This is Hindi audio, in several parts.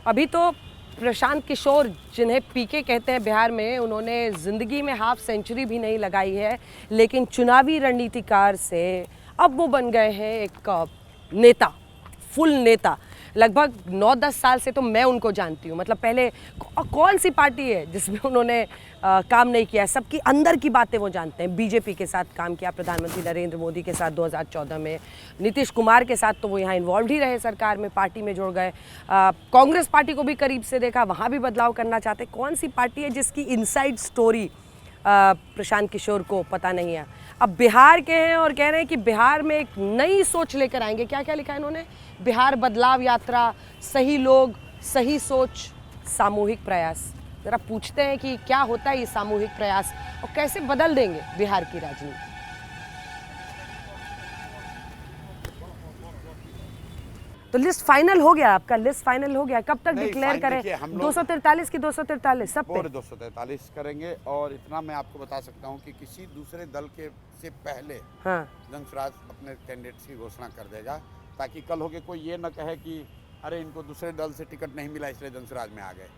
अभी तो प्रशांत किशोर, जिन्हें पीके कहते हैं बिहार में, उन्होंने ज़िंदगी में हाफ सेंचुरी भी नहीं लगाई है, लेकिन चुनावी रणनीतिकार से अब वो बन गए हैं एक नेता, फुल नेता। लगभग 9-10 साल से तो मैं उनको जानती हूँ। मतलब पहले कौन सी पार्टी है जिसमें उन्होंने काम नहीं किया, सबकी अंदर की बातें वो जानते हैं। बीजेपी के साथ काम किया, प्रधानमंत्री नरेंद्र मोदी के साथ 2014 में, नीतीश कुमार के साथ तो वो यहाँ इन्वॉल्व ही रहे, सरकार में, पार्टी में जुड़ गए। कांग्रेस पार्टी को भी करीब से देखा, वहाँ भी बदलाव करना चाहते। कौन सी पार्टी है जिसकी इनसाइड स्टोरी प्रशांत किशोर को पता नहीं है? अब बिहार के हैं और कह रहे हैं कि बिहार में एक नई सोच लेकर आएंगे। क्या क्या लिखा है इन्होंने? बिहार बदलाव यात्रा, सही लोग, सही सोच, सामूहिक प्रयास। ज़रा पूछते हैं कि क्या होता है ये सामूहिक प्रयास और कैसे बदल देंगे बिहार की राजनीति। तो लिस्ट फाइनल हो गया आपका? लिस्ट फाइनल हो गया, कब तक डिक्लेयर करें? 243 की 243 सब पे 243 करेंगे। और इतना मैं आपको बता सकता हूं कि किसी दूसरे दल के से पहले जनसुराज अपने कैंडिडेट्स की घोषणा कर देगा, ताकि कल होके कोई ये न कहे कि अरे इनको दूसरे दल से टिकट नहीं मिला इसलिए जनसुराज में आ गए।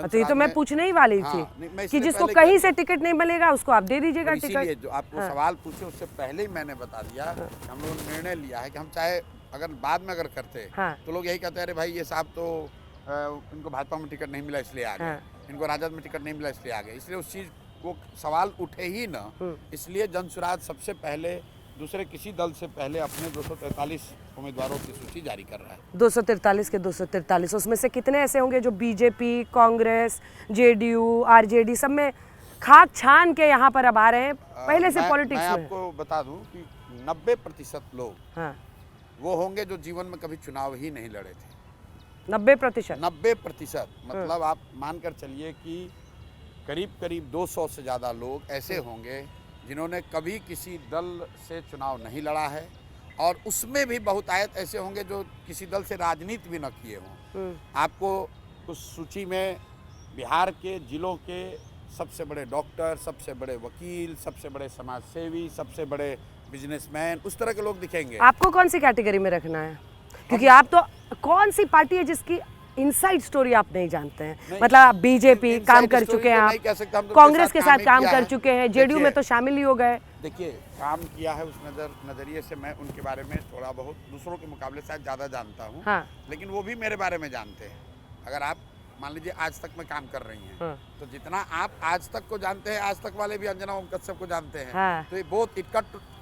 तो ये तो मैं पूछने ही वाली थी कि जिसको कहीं से टिकट नहीं मिलेगा उसको आप दे दीजिएगा टिकट। जो आपको सवाल पूछे उससे पहले ही मैंने बता दिया कि हम लोगों ने निर्णय लिया है कि हम चाहे अगर बाद में अगर करते तो लोग यही कहते हैं अरे भाई ये साहब तो इनको भाजपा में टिकट नहीं मिला इसलिए आ गए, इनको राजद में टिकट नहीं मिला इसलिए आ गए। इसलिए उस चीज को सवाल उठे ही न, इसलिए जनसुराज सबसे पहले दूसरे किसी दल से पहले अपने 243 उम्मीदवारों की सूची जारी कर रहा है। 243 के 243, उसमें से कितने ऐसे होंगे जो बीजेपी, कांग्रेस, जेडीयू, आरजेडी सब में खाक छान के यहाँ पर अब आ रहे हैं पहले से पॉलिटिक्स में? मैं आपको बता दूं कि 90% लोग वो होंगे जो जीवन में कभी चुनाव ही नहीं लड़े थे। 90%? 90%। मतलब आप मानकर चलिए कि करीब करीब 200 से ज़्यादा लोग ऐसे होंगे जिन्होंने कभी किसी दल से चुनाव नहीं लड़ा है, और उसमें भी बहुत आयत ऐसे होंगे जो किसी दल से राजनीति भी न किए हों। आपको उस सूची में बिहार के जिलों के सबसे बड़े डॉक्टर, सबसे बड़े वकील, सबसे बड़े समाज सेवी, सबसे बड़े बिजनेसमैन, उस तरह के लोग दिखेंगे। आपको कौन सी कैटेगरी में रखना है? क्योंकि आप तो कौन सी पार्टी है जिसकी इनसाइड स्टोरी आप नहीं जानते हैं? मतलब आप बीजेपी काम कर चुके हैं, आप कांग्रेस के साथ काम कर चुके हैं, जेडीयू में तो शामिल ही हो गए। देखिए, काम किया है उस नजरिए से मैं उनके बारे में थोड़ा बहुत दूसरों के मुकाबले शायद ज्यादा जानता हूँ। लेकिन वो भी मेरे बारे में जानते हैं। अगर आप मान लीजिए आज तक में काम कर रही हैं, तो जितना आप आज तक को जानते हैं, आज तक वाले भी अंजना ओम कश्यप को जानते हैं। तो ये बहुत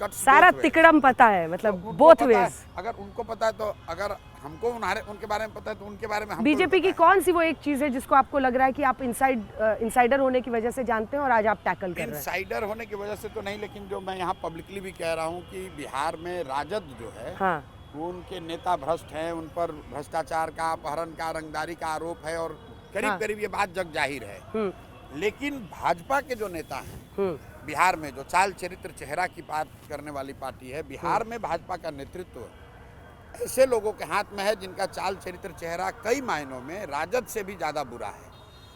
कट सारा तिकड़म पता है, मतलब बोथ वेज। अगर उनको पता है तो अगर हमको उनके बारे में पता है तो उनके बारे में बीजेपी की कौन सी वो एक चीज है जिसको आपको लग रहा है कि आप इनसाइडर होने की वजह से जानते हैं और आज आप टैकल कर रहे हैं? इनसाइडर होने की वजह से तो नहीं, लेकिन जो मैं यहाँ पब्लिकली भी कह रहा हूँ कि बिहार में राजद जो है वो उनके नेता भ्रष्ट हैं, उन पर भ्रष्टाचार का, अपहरण का, रंगदारी का आरोप है, और करीब करीब ये बात जग जाहिर है। लेकिन भाजपा के जो नेता हैं बिहार में, जो चाल चरित्र चेहरा की बात करने वाली पार्टी है, बिहार में भाजपा का नेतृत्व ऐसे लोगों के हाथ में है जिनका चाल चरित्र चेहरा कई मायनों में राजद से भी ज्यादा बुरा है।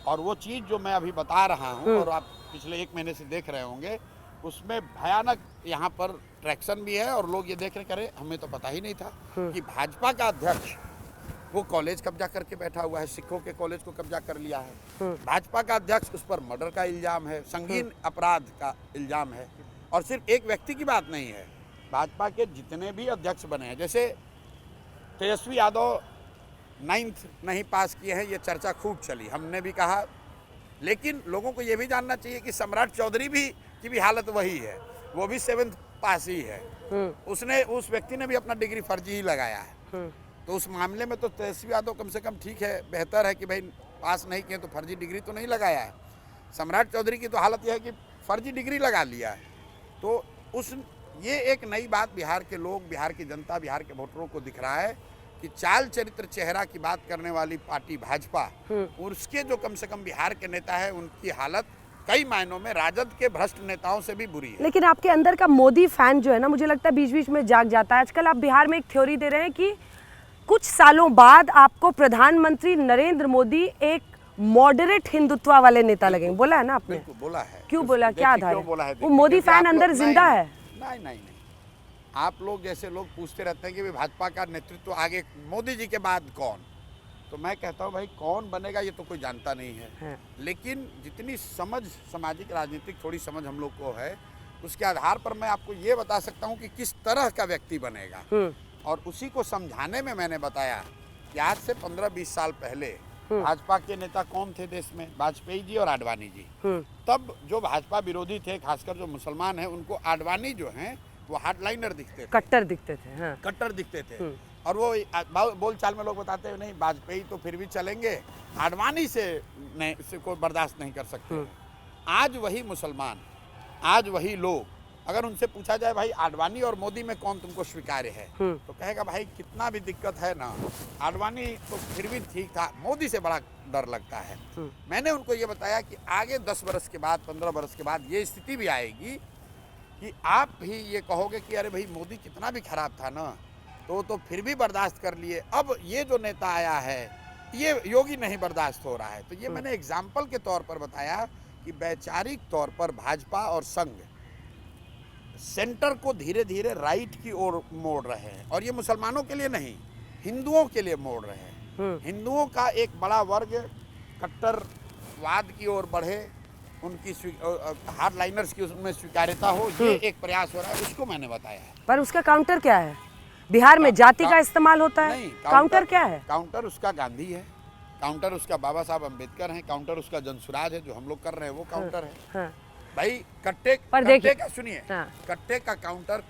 और वो चीज जो मैं अभी बता रहा हूँ और आप पिछले 1 महीने से देख रहे होंगे, उसमें भयानक यहाँ पर ट्रैक्शन भी है, और लोग ये देख रहे करे हमें तो पता ही नहीं था कि भाजपा का अध्यक्ष वो कॉलेज कब्जा करके बैठा हुआ है, सिखों के कॉलेज को कब्जा कर लिया है। भाजपा का अध्यक्ष, उस पर मर्डर का इल्जाम है, संगीन अपराध का इल्जाम है। और सिर्फ एक व्यक्ति की बात नहीं है, भाजपा के जितने भी अध्यक्ष बने हैं, जैसे तेजस्वी यादव 9th नहीं पास किए हैं, ये चर्चा खूब चली, हमने भी कहा। लेकिन लोगों को ये भी जानना चाहिए कि सम्राट चौधरी की भी हालत वही है, वो भी 7th पास ही है। उस व्यक्ति ने भी अपना डिग्री फर्जी ही लगाया है। तो उस मामले में तो तेजस्वी यादव कम से कम ठीक है, बेहतर है कि भाई पास नहीं किए तो फर्जी डिग्री तो नहीं लगाया है। सम्राट चौधरी की तो हालत यह है कि फर्जी डिग्री लगा लिया है। तो ये एक नई बात बिहार के लोग, बिहार की जनता, बिहार के वोटरों को दिख रहा है कि चाल चरित्र चेहरा की बात करने वाली पार्टी भाजपा, उसके जो कम से कम बिहार के नेता है, उनकी हालत कई मायनों में राजद के भ्रष्ट नेताओं से भी बुरी है। लेकिन आपके अंदर का मोदी फैन जो है ना, मुझे लगता है बीच बीच में जाग जाता है। आजकल आप बिहार में एक थ्योरी दे रहे हैं कि कुछ सालों बाद आपको प्रधानमंत्री नरेंद्र मोदी एक मॉडरेट हिंदुत्व वाले नेता लगेंगे। बोला है ना आपने? बोला है। क्यों बोला, क्या आधार है? वो मोदी फैन अंदर जिंदा है? नहीं। आप लोग जैसे लोग पूछते रहते हैं कि भाजपा का नेतृत्व आगे मोदी जी के बाद कौन, तो मैं कहता हूँ भाई कौन बनेगा ये तो कोई जानता नहीं है, लेकिन जितनी समझ सामाजिक राजनीतिक थोड़ी समझ हम लोग को है, उसके आधार पर मैं आपको ये बता सकता हूँ कि किस तरह का व्यक्ति बनेगा। और उसी को समझाने में मैंने बताया कि आज से 15-20 साल पहले भाजपा के नेता कौन थे देश में? वाजपेयी जी और आडवाणी जी। तब जो भाजपा विरोधी थे, खासकर जो मुसलमान हैं, उनको आडवाणी जो हैं वो हार्डलाइनर दिखते थे, कट्टर दिखते थे। हाँ। कट्टर दिखते थे। और वो बोल चाल में लोग बताते हैं नहीं वाजपेयी तो फिर भी चलेंगे, आडवाणी से कोई बर्दाश्त नहीं कर सकते। आज वही मुसलमान, आज वही लोग, अगर उनसे पूछा जाए भाई आडवाणी और मोदी में कौन तुमको स्वीकार्य है, तो कहेगा भाई कितना भी दिक्कत है ना, आडवाणी तो फिर भी ठीक था, मोदी से बड़ा डर लगता है। मैंने उनको ये बताया कि आगे 10 वर्ष के बाद, 15 वर्ष के बाद ये स्थिति भी आएगी कि आप भी ये कहोगे कि अरे भाई मोदी कितना भी खराब था ना, तो फिर भी बर्दाश्त कर लिए। अब ये जो नेता आया है ये योगी नहीं बर्दाश्त हो रहा है। तो ये मैंने एग्जाम्पल के तौर पर बताया कि वैचारिक तौर पर भाजपा और संघ सेंटर को धीरे धीरे राइट की ओर मोड़ रहे हैं, और ये मुसलमानों के लिए नहीं, हिंदुओं के लिए मोड़ रहे हैं। हिंदुओं का एक बड़ा वर्ग कट्टरवाद की ओर बढ़े, उनकी हार्डलाइनर्स की उसमें स्वीकार्यता हो, ये एक प्रयास हो रहा है, उसको मैंने बताया है। पर उसका काउंटर क्या है? बिहार में जाति का इस्तेमाल होता है, काउंटर क्या है? काउंटर उसका गांधी है, काउंटर उसका बाबा साहब अम्बेडकर है, काउंटर उसका जनसुराज है, जो हम लोग कर रहे हैं वो काउंटर है। भाई कट्टे का सुनिए, कट्टे का काउंटर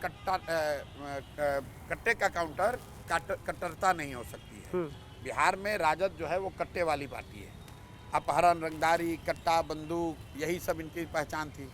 कट्टे का काउंटर कट्टरता नहीं हो सकती है। बिहार में राजद जो है वो कट्टे वाली पार्टी है, अपहरण, रंगदारी, कट्टा, बंदूक, यही सब इनकी पहचान थी।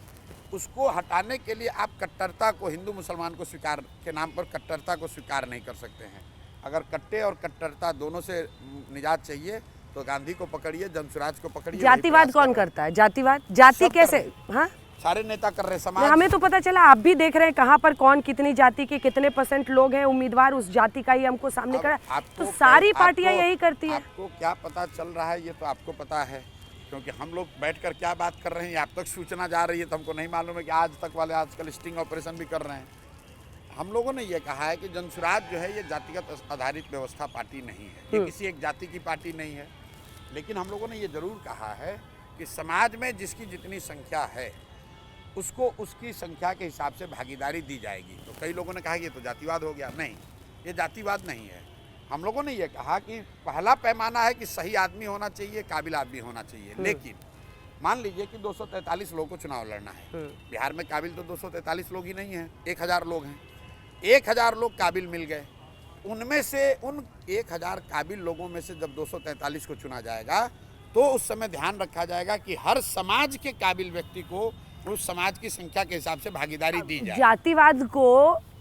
उसको हटाने के लिए आप कट्टरता को, हिंदू मुसलमान को स्वीकार के नाम पर कट्टरता को स्वीकार नहीं कर सकते हैं। अगर कट्टे और कट्टरता दोनों से निजात चाहिए तो गांधी को पकड़िए, जनसुराज को पकड़िए। जातिवाद कौन करता है? जातिवाद, जाति कैसे? हाँ, सारे नेता कर रहे समाज। हमें तो पता चला, आप भी देख रहे हैं कहाँ पर कौन कितनी जाति के कितने % लोग हैं, उम्मीदवार उस जाति का ही हमको सामने करा, तो सारी पार्टियां यही करती है। आपको क्या पता चल रहा है ये तो आपको पता है, क्योंकि हम लोग बैठकर क्या बात कर रहे हैं आप तक सूचना जा रही है, तो हमको नहीं मालूम है कि आज तक वाले आजकल स्टिंग ऑपरेशन भी कर रहे हैं। हम लोगों ने ये कहा है कि जनसुराज जो है ये जातिगत आधारित व्यवस्था पार्टी नहीं है, ये किसी एक जाति की पार्टी नहीं है। लेकिन हम लोगों ने ये जरूर कहा है कि समाज में जिसकी जितनी संख्या है उसको उसकी संख्या के हिसाब से भागीदारी दी जाएगी। तो कई लोगों ने कहा कि ये तो जातिवाद हो गया। नहीं, ये जातिवाद नहीं है। हम लोगों ने ये कहा कि पहला पैमाना है कि सही आदमी होना चाहिए, काबिल आदमी होना चाहिए। लेकिन मान लीजिए कि 243 लोगों को चुनाव लड़ना है, बिहार में काबिल तो 243 लोग ही नहीं हैं, 1000 लोग हैं। 1000 लोग काबिल मिल गए, उनमें से उन 1000 काबिल लोगों में से जब 243 को चुना जाएगा तो उस समय ध्यान रखा जाएगा कि हर समाज के काबिल व्यक्ति को उस समाज की संख्या के हिसाब से भागीदारी दी जाए। जातिवाद को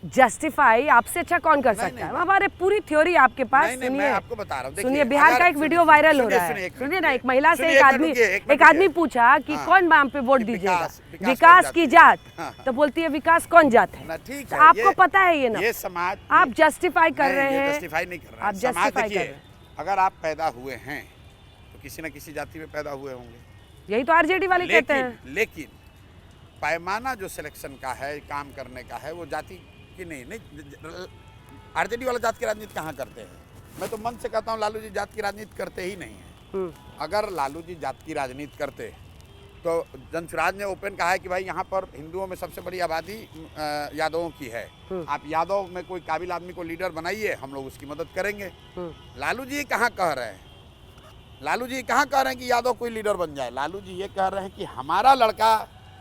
जस्टिफाई आपसे अच्छा कौन कर सकता है? हमारे पूरी थ्योरी आपके पास। सुनिए, मैं आपको बता रहा हूँ, सुनिए, बिहार का एक वीडियो वायरल हो रहा है। सुनिए ना, एक महिला से एक आदमी पूछा कि कौन वहाँ पे वोट दीजिएगा, विकास की जात, तो बोलती है विकास कौन जात है? ठीक है, आपको पता है ये ना, ये समाज आप जस्टिफाई कर रहे हैं। जस्टिफाई नहीं कर रहे हैं, आप जस्टिफाई कर रहे हैं। अगर आप पैदा हुए हैं तो किसी न किसी जाति में पैदा हुए होंगे, यही तो आरजेडी वाले कहते हैं। लेकिन पैमाना जो सिलेक्शन का है, काम करने का है, वो जाति की नहीं। आरजेडी वाला जात की राजनीति कहाँ करते हैं? मैं तो मन से कहता हूँ लालू जी जात की राजनीति करते ही नहीं है। अगर लालू जी जात की राजनीति करते तो जनसुराज ने ओपन कहा है कि भाई यहाँ पर हिंदुओं में सबसे बड़ी आबादी यादवों की है, आप यादव में कोई काबिल आदमी को लीडर बनाइए, हम लोग उसकी मदद करेंगे। लालू जी कहाँ कह रहे हैं? लालू जी कहाँ कह रहे हैं कि यादव कोई लीडर बन जाए? लालू जी ये कह रहे हैं कि हमारा लड़का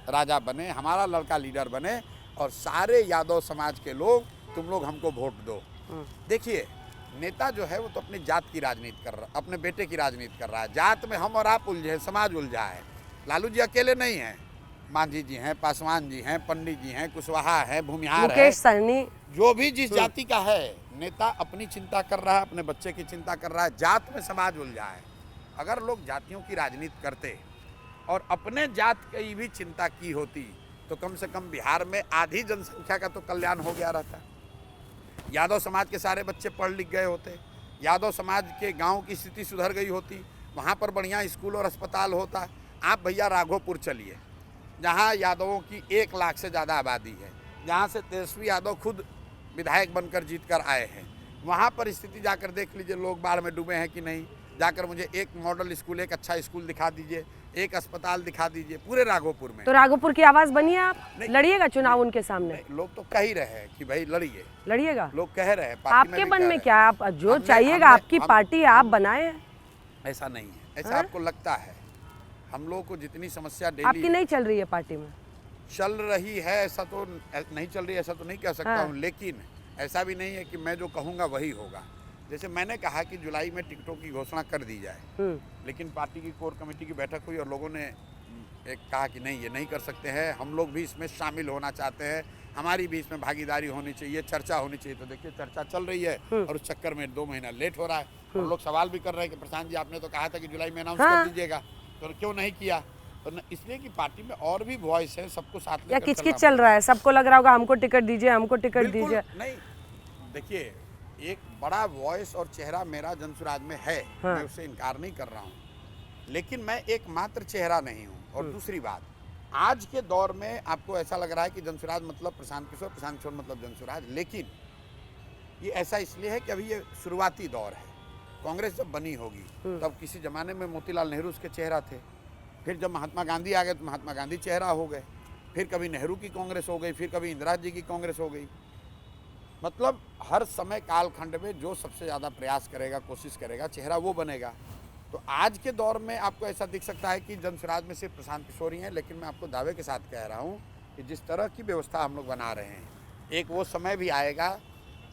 राजा बने, हमारा लड़का लीडर बने, और सारे यादव समाज के लोग तुम लोग हमको वोट दो। देखिए, नेता जो है वो तो अपनी जात की राजनीति कर रहा है, अपने बेटे की राजनीति कर रहा है। जात में हम और आप उलझे, समाज उलझा है। लालू जी अकेले नहीं हैं, मांझी जी हैं, पासवान जी हैं, पंडित जी हैं, कुशवाहा है, भूमिहार है, सहनी, जो भी जिस जाति का है, नेता अपनी चिंता कर रहा है, अपने बच्चे की चिंता कर रहा है। जात में समाज उलझा है। अगर लोग जातियों की राजनीति करते और अपने जात की भी चिंता की होती तो कम से कम बिहार में आधी जनसंख्या का तो कल्याण हो गया रहता। यादव समाज के सारे बच्चे पढ़ लिख गए होते, यादव समाज के गांव की स्थिति सुधर गई होती, वहाँ पर बढ़िया स्कूल और अस्पताल होता। आप भैया राघोपुर चलिए, जहाँ यादवों की 1 लाख से ज़्यादा आबादी है, जहाँ से तेजस्वी यादव खुद विधायक बनकर जीत कर आए हैं, वहाँ पर स्थिति जाकर देख लीजिए, लोग बाढ़ में डूबे हैं कि नहीं, जाकर मुझे एक मॉडल स्कूल, एक अच्छा स्कूल दिखा दीजिए, एक अस्पताल दिखा दीजिए पूरे राघोपुर में। तो राघोपुर की आवाज बनिए आप, लड़िएगा चुनाव उनके सामने। लोग तो कह ही रहे हैं कि भाई लड़िएगा, लोग कह रहे हैं। आपके मन में क्या, आप जो चाहिएगा आपकी पार्टी आप बनाए। ऐसा नहीं है, ऐसा आपको लगता है। हम लोग को जितनी समस्या डेली आपकी नहीं चल रही है पार्टी में, चल रही है, ऐसा तो नहीं चल रही है, ऐसा तो नहीं कह सकता हूँ, लेकिन ऐसा भी नहीं है कि मैं जो कहूँगा वही होगा। जैसे मैंने कहा कि जुलाई में टिकटों की घोषणा कर दी जाए, लेकिन पार्टी की कोर कमेटी की बैठक हुई और लोगों ने एक कहा कि नहीं, ये नहीं कर सकते हैं, हम लोग भी इसमें शामिल होना चाहते हैं, हमारी भी इसमें भागीदारी होनी चाहिए, चर्चा होनी चाहिए। तो देखिए चर्चा चल रही है और उस चक्कर में 2 महीना लेट हो रहा है। और लोग सवाल भी कर रहे हैं कि प्रशांत जी आपने तो कहा था कि जुलाई में अनाउंस कर दीजिएगा, तो क्यों नहीं किया? तो इसलिए कि पार्टी में और भी वॉइस है, सबको साथ में या किचकिच चल रहा है, सबको लग रहा होगा हमको टिकट दीजिए, हमको टिकट दीजिए। नहीं, देखिए एक बड़ा वॉइस और चेहरा मेरा जनसुराज में है, मैं उससे इनकार नहीं कर रहा हूँ, लेकिन मैं एकमात्र चेहरा नहीं हूँ। और दूसरी बात, आज के दौर में आपको ऐसा लग रहा है कि जनसुराज मतलब प्रशांत किशोर, प्रशांत किशोर मतलब जनसुराज, लेकिन ये ऐसा इसलिए है कि अभी ये शुरुआती दौर है। कांग्रेस जब बनी होगी तब किसी जमाने में मोतीलाल नेहरू उसके चेहरा थे, फिर जब महात्मा गांधी आ गए तो महात्मा गांधी चेहरा हो गए, फिर कभी नेहरू की कांग्रेस हो गई, फिर कभी इंदिरा जी की कांग्रेस हो गई। मतलब हर समय कालखंड में जो सबसे ज़्यादा प्रयास करेगा, कोशिश करेगा, चेहरा वो बनेगा। तो आज के दौर में आपको ऐसा दिख सकता है कि जनसुराज में सिर्फ प्रशांत किशोर ही हैं, लेकिन मैं आपको दावे के साथ कह रहा हूँ कि जिस तरह की व्यवस्था हम लोग बना रहे हैं, एक वो समय भी आएगा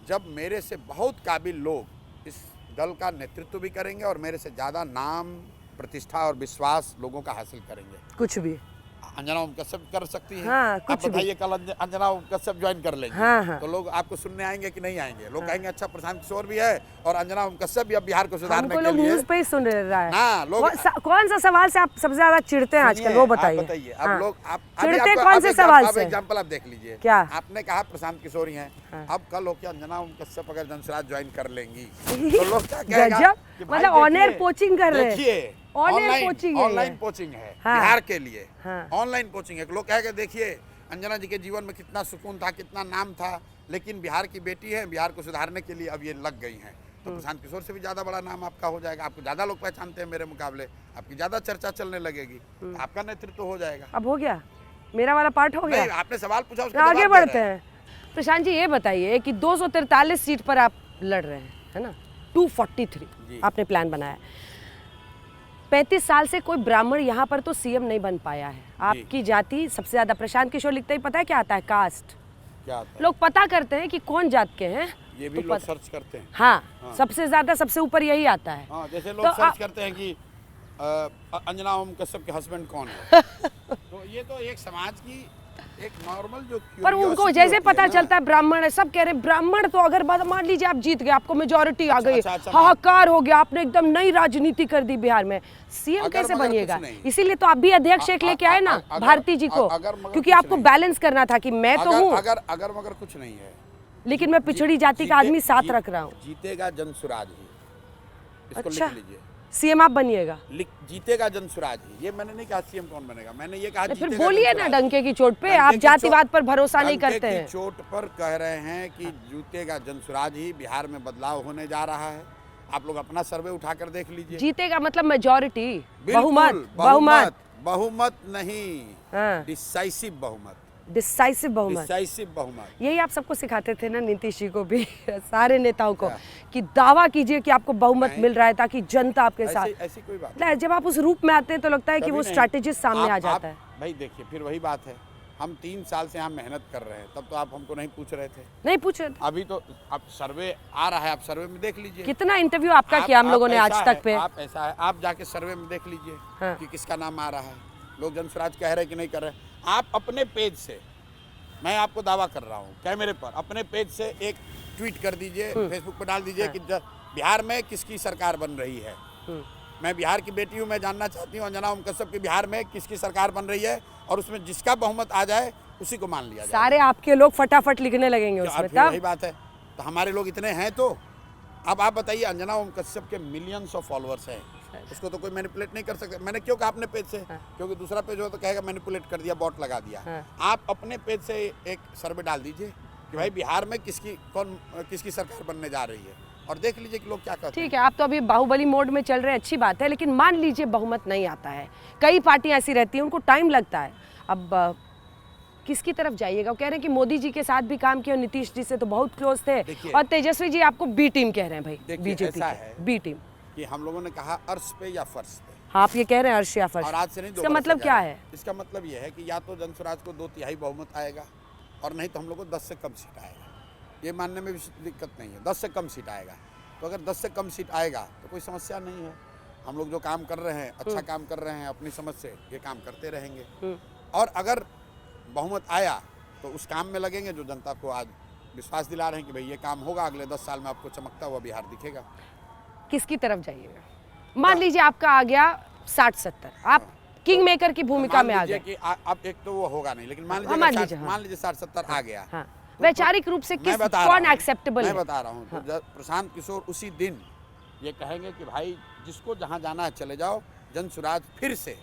जब मेरे से बहुत काबिल लोग इस दल का नेतृत्व भी करेंगे और मेरे से ज़्यादा नाम, प्रतिष्ठा और विश्वास लोगों का हासिल करेंगे। कुछ भी अंजना ओम कश्यप कर सकती है। हाँ, आप बताइए कल अंजना ओम कश्यप ज्वाइन कर लेंगे। हाँ। तो लोग आपको सुनने आएंगे कि नहीं आएंगे? लोग कहेंगे अच्छा प्रशांत किशोर भी है और अंजना ओम कश्यप भी अब बिहार को सुधारने के लिए। न्यूज़ पे ही सुन रहा है। हाँ, लोग कौन सा सवाल से आप सबसे ज्यादा चिढ़ते हैं आजकल, वो बताइए। अब लोग चिढ़ते कौन से सवाल से? एग्जाम्पल आप देख लीजिए। क्या आपने कहा प्रशांत किशोर ही हैं, अब कल होके अंजना ओम कश्यप अगर जनसुराज ज्वाइन कर लेंगी तो लोग क्या कहेगा? मतलब ऑन एयर कोचिंग कर रहे हैं। देखिए ऑनलाइन कोचिंग है बिहार के लिए, ऑनलाइन कोचिंग है। लोग कहेंगे देखिए अंजना जी के जीवन में कितना सुकून था, कितना नाम था, लेकिन बिहार की बेटी है, बिहार को सुधारने के लिए अब ये लग गई हैं। तो प्रशांत किशोर से भी ज़्यादा बड़ा नाम आपका हो जाएगा, आपको ज़्यादा लोग पहचानते हैं मेरे मुकाबले, आपकी ज़्यादा चर्चा चलने लगेगी, आपका नेतृत्व हो जाएगा। अब हो गया, मेरा वाला पार्ट हो गया। आपने सवाल पूछा, उसके आगे बढ़ते हैं। प्रशांत जी ये बताइए कि 243 सीट पर आप लड़ रहे हैं, है ना? 243 आपने प्लान बनाया। 35 साल से कोई ब्राह्मण यहाँ पर तो सीएम नहीं बन पाया है। आपकी जाति सबसे ज्यादा, प्रशांत किशोर लिखते ही पता है क्या आता है? कास्ट। क्या आता है? लोग पता करते हैं कि कौन जात के हैं, ये भी लोग सर्च करते हैं। हाँ, सबसे ज्यादा सबसे ऊपर यही आता है। हाँ, जैसे लोग सर्च करते हैं कि अंजना ओम कश्यप के हस्बैंड कौन है। तो ये तो एक समाज की एक नॉर्मल जो, पर उनको जैसे पता चलता है ब्राह्मण है, सब कह रहे हैं ब्राह्मण तो अगर मान लीजिए आप जीत गए, आपको मेजॉरिटी आ गई, हाहाकार हो गया, आपने एकदम नई राजनीति कर दी बिहार में, सीएम कैसे बनिएगा? इसीलिए तो आप भी अध्यक्ष एक लेके आए ना भारती जी को, क्योंकि आपको बैलेंस करना था कि मैं तो हूँ, अगर मगर कुछ नहीं है, लेकिन मैं पिछड़ी जाति का आदमी साथ रख रहा हूँ। जीतेगा जनसुराज ही, इसको लिख लीजिए। सीएम आप बनिएगा? जीतेगा जनसुराज ही। ये मैंने नहीं कहा सीएम कौन बनेगा, मैंने ये कहा फिर बोलिए ना डंके की चोट पे। आप जातिवाद पर भरोसा नहीं करते हैं। चोट पर कह रहे हैं कि जीतेगा जनसुराज ही, बिहार में बदलाव होने जा रहा है। आप लोग अपना सर्वे उठाकर देख लीजिए। जीतेगा मतलब मेजॉरिटी, बहुमत नहीं, डिसाइसिव बहुमत। डिसाइसिव बहुमत। यही आप सबको सिखाते थे ना, नीतीश जी को भी, सारे नेताओं को, कि दावा कीजिए कि आपको बहुमत मिल रहा है ताकि जनता आपके साथ। ऐसी कोई बात नहीं। जब आप उस रूप में आते हैं तो लगता है कि वो स्ट्रैटेजिस्ट सामने आ जाता है। भाई देखिए, फिर वही बात है, हम 3 साल से यहाँ मेहनत कर रहे हैं, तब तो आप हमको नहीं पूछ रहे थे। नहीं पूछ रहे थे। अभी तो अब सर्वे आ रहा है, आप सर्वे में देख लीजिए। कितना इंटरव्यू आपका किया हम लोगों ने आज तक पे। आप ऐसा है, आप जाके सर्वे में देख लीजिए कि किसका नाम आ रहा है। लोग जनसुराज कह रहे कि नहीं कर रहे। आप अपने पेज से, मैं आपको दावा कर रहा हूँ कैमरे पर, अपने पेज से एक ट्वीट कर दीजिए, फेसबुक पर डाल दीजिए कि बिहार में किसकी सरकार बन रही है। मैं बिहार की बेटी हूँ, मैं जानना चाहती हूँ अंजना ओम कश्यप की बिहार में किसकी सरकार बन रही है, और उसमें जिसका बहुमत आ जाए उसी को मान लिया जाए। सारे आपके लोग फटाफट लिखने लगेंगे उसमें। वही बात है, तो हमारे लोग इतने हैं। तो अब आप बताइए, अंजना ओम कश्यप के मिलियंस ऑफ फॉलोअर्स हैं, उसको तो कोई मैनिपुलेट नहीं कर सकता। मैंने क्यों कहा अपने पेज से? क्योंकि दूसरा पेज हो तो कहेगा मैनिपुलेट कर दिया, बॉट लगा दिया। आप अपने पेज से एक सर्वे डाल दीजिए कि भाई बिहार में किसकी सरकार बनने जा रही है, और देख लीजिए कि लोग क्या कहते हैं। ठीक है, आप तो अभी बाहुबली मोड में चल रहे हैं, अच्छी बात है, लेकिन मान लीजिए बहुमत नहीं आता है, कई पार्टियां ऐसी रहती हैं, उनको टाइम लगता है, अब किसकी तरफ जाइएगा? वो कह रहे हैं कि मोदी जी के साथ भी काम किया, नीतीश जी से तो बहुत क्लोज थे, और तेजस्वी जी आपको बी टीम कह रहे हैं भाई, बीजेपी बी टीम। कि हम लोगों ने कहा अर्श पे या फर्श पे, आप ये कह रहे हैं अर्श या फर्श, और आज से नहीं, इसका मतलब क्या है? इसका मतलब ये है कि या तो जनसुराज को 2/3 बहुमत आएगा, और नहीं तो हम लोग को 10 से कम सीट आएगा। ये मानने में भी दिक्कत नहीं है, 10 से कम सीट आएगा। तो अगर 10 से कम सीट आएगा तो कोई समस्या नहीं है, हम लोग जो काम कर रहे हैं, अच्छा काम कर रहे हैं, अपनी समझ से ये काम करते रहेंगे। और अगर बहुमत आया तो उस काम में लगेंगे जो जनता को आज विश्वास दिला रहे हैं कि भाई ये काम होगा, अगले 10 साल में आपको चमकता हुआ बिहार दिखेगा। किसकी तरफ जाइएगा? मान लीजिए आपका आ गया 60-70, आप किंग मेकर की भूमिका में आ गए कि अब एक तो वो होगा नहीं, लेकिन मान लीजिए 60-70 आ गया, तो वैचारिक रूप से कौन एक्सेप्टेबल है? मैं बता रहा हूँ, तो प्रशांत किशोर उसी दिन ये कहेंगे कि भाई जिसको जहाँ जाना है चले जाओ, जनसुराज फिर से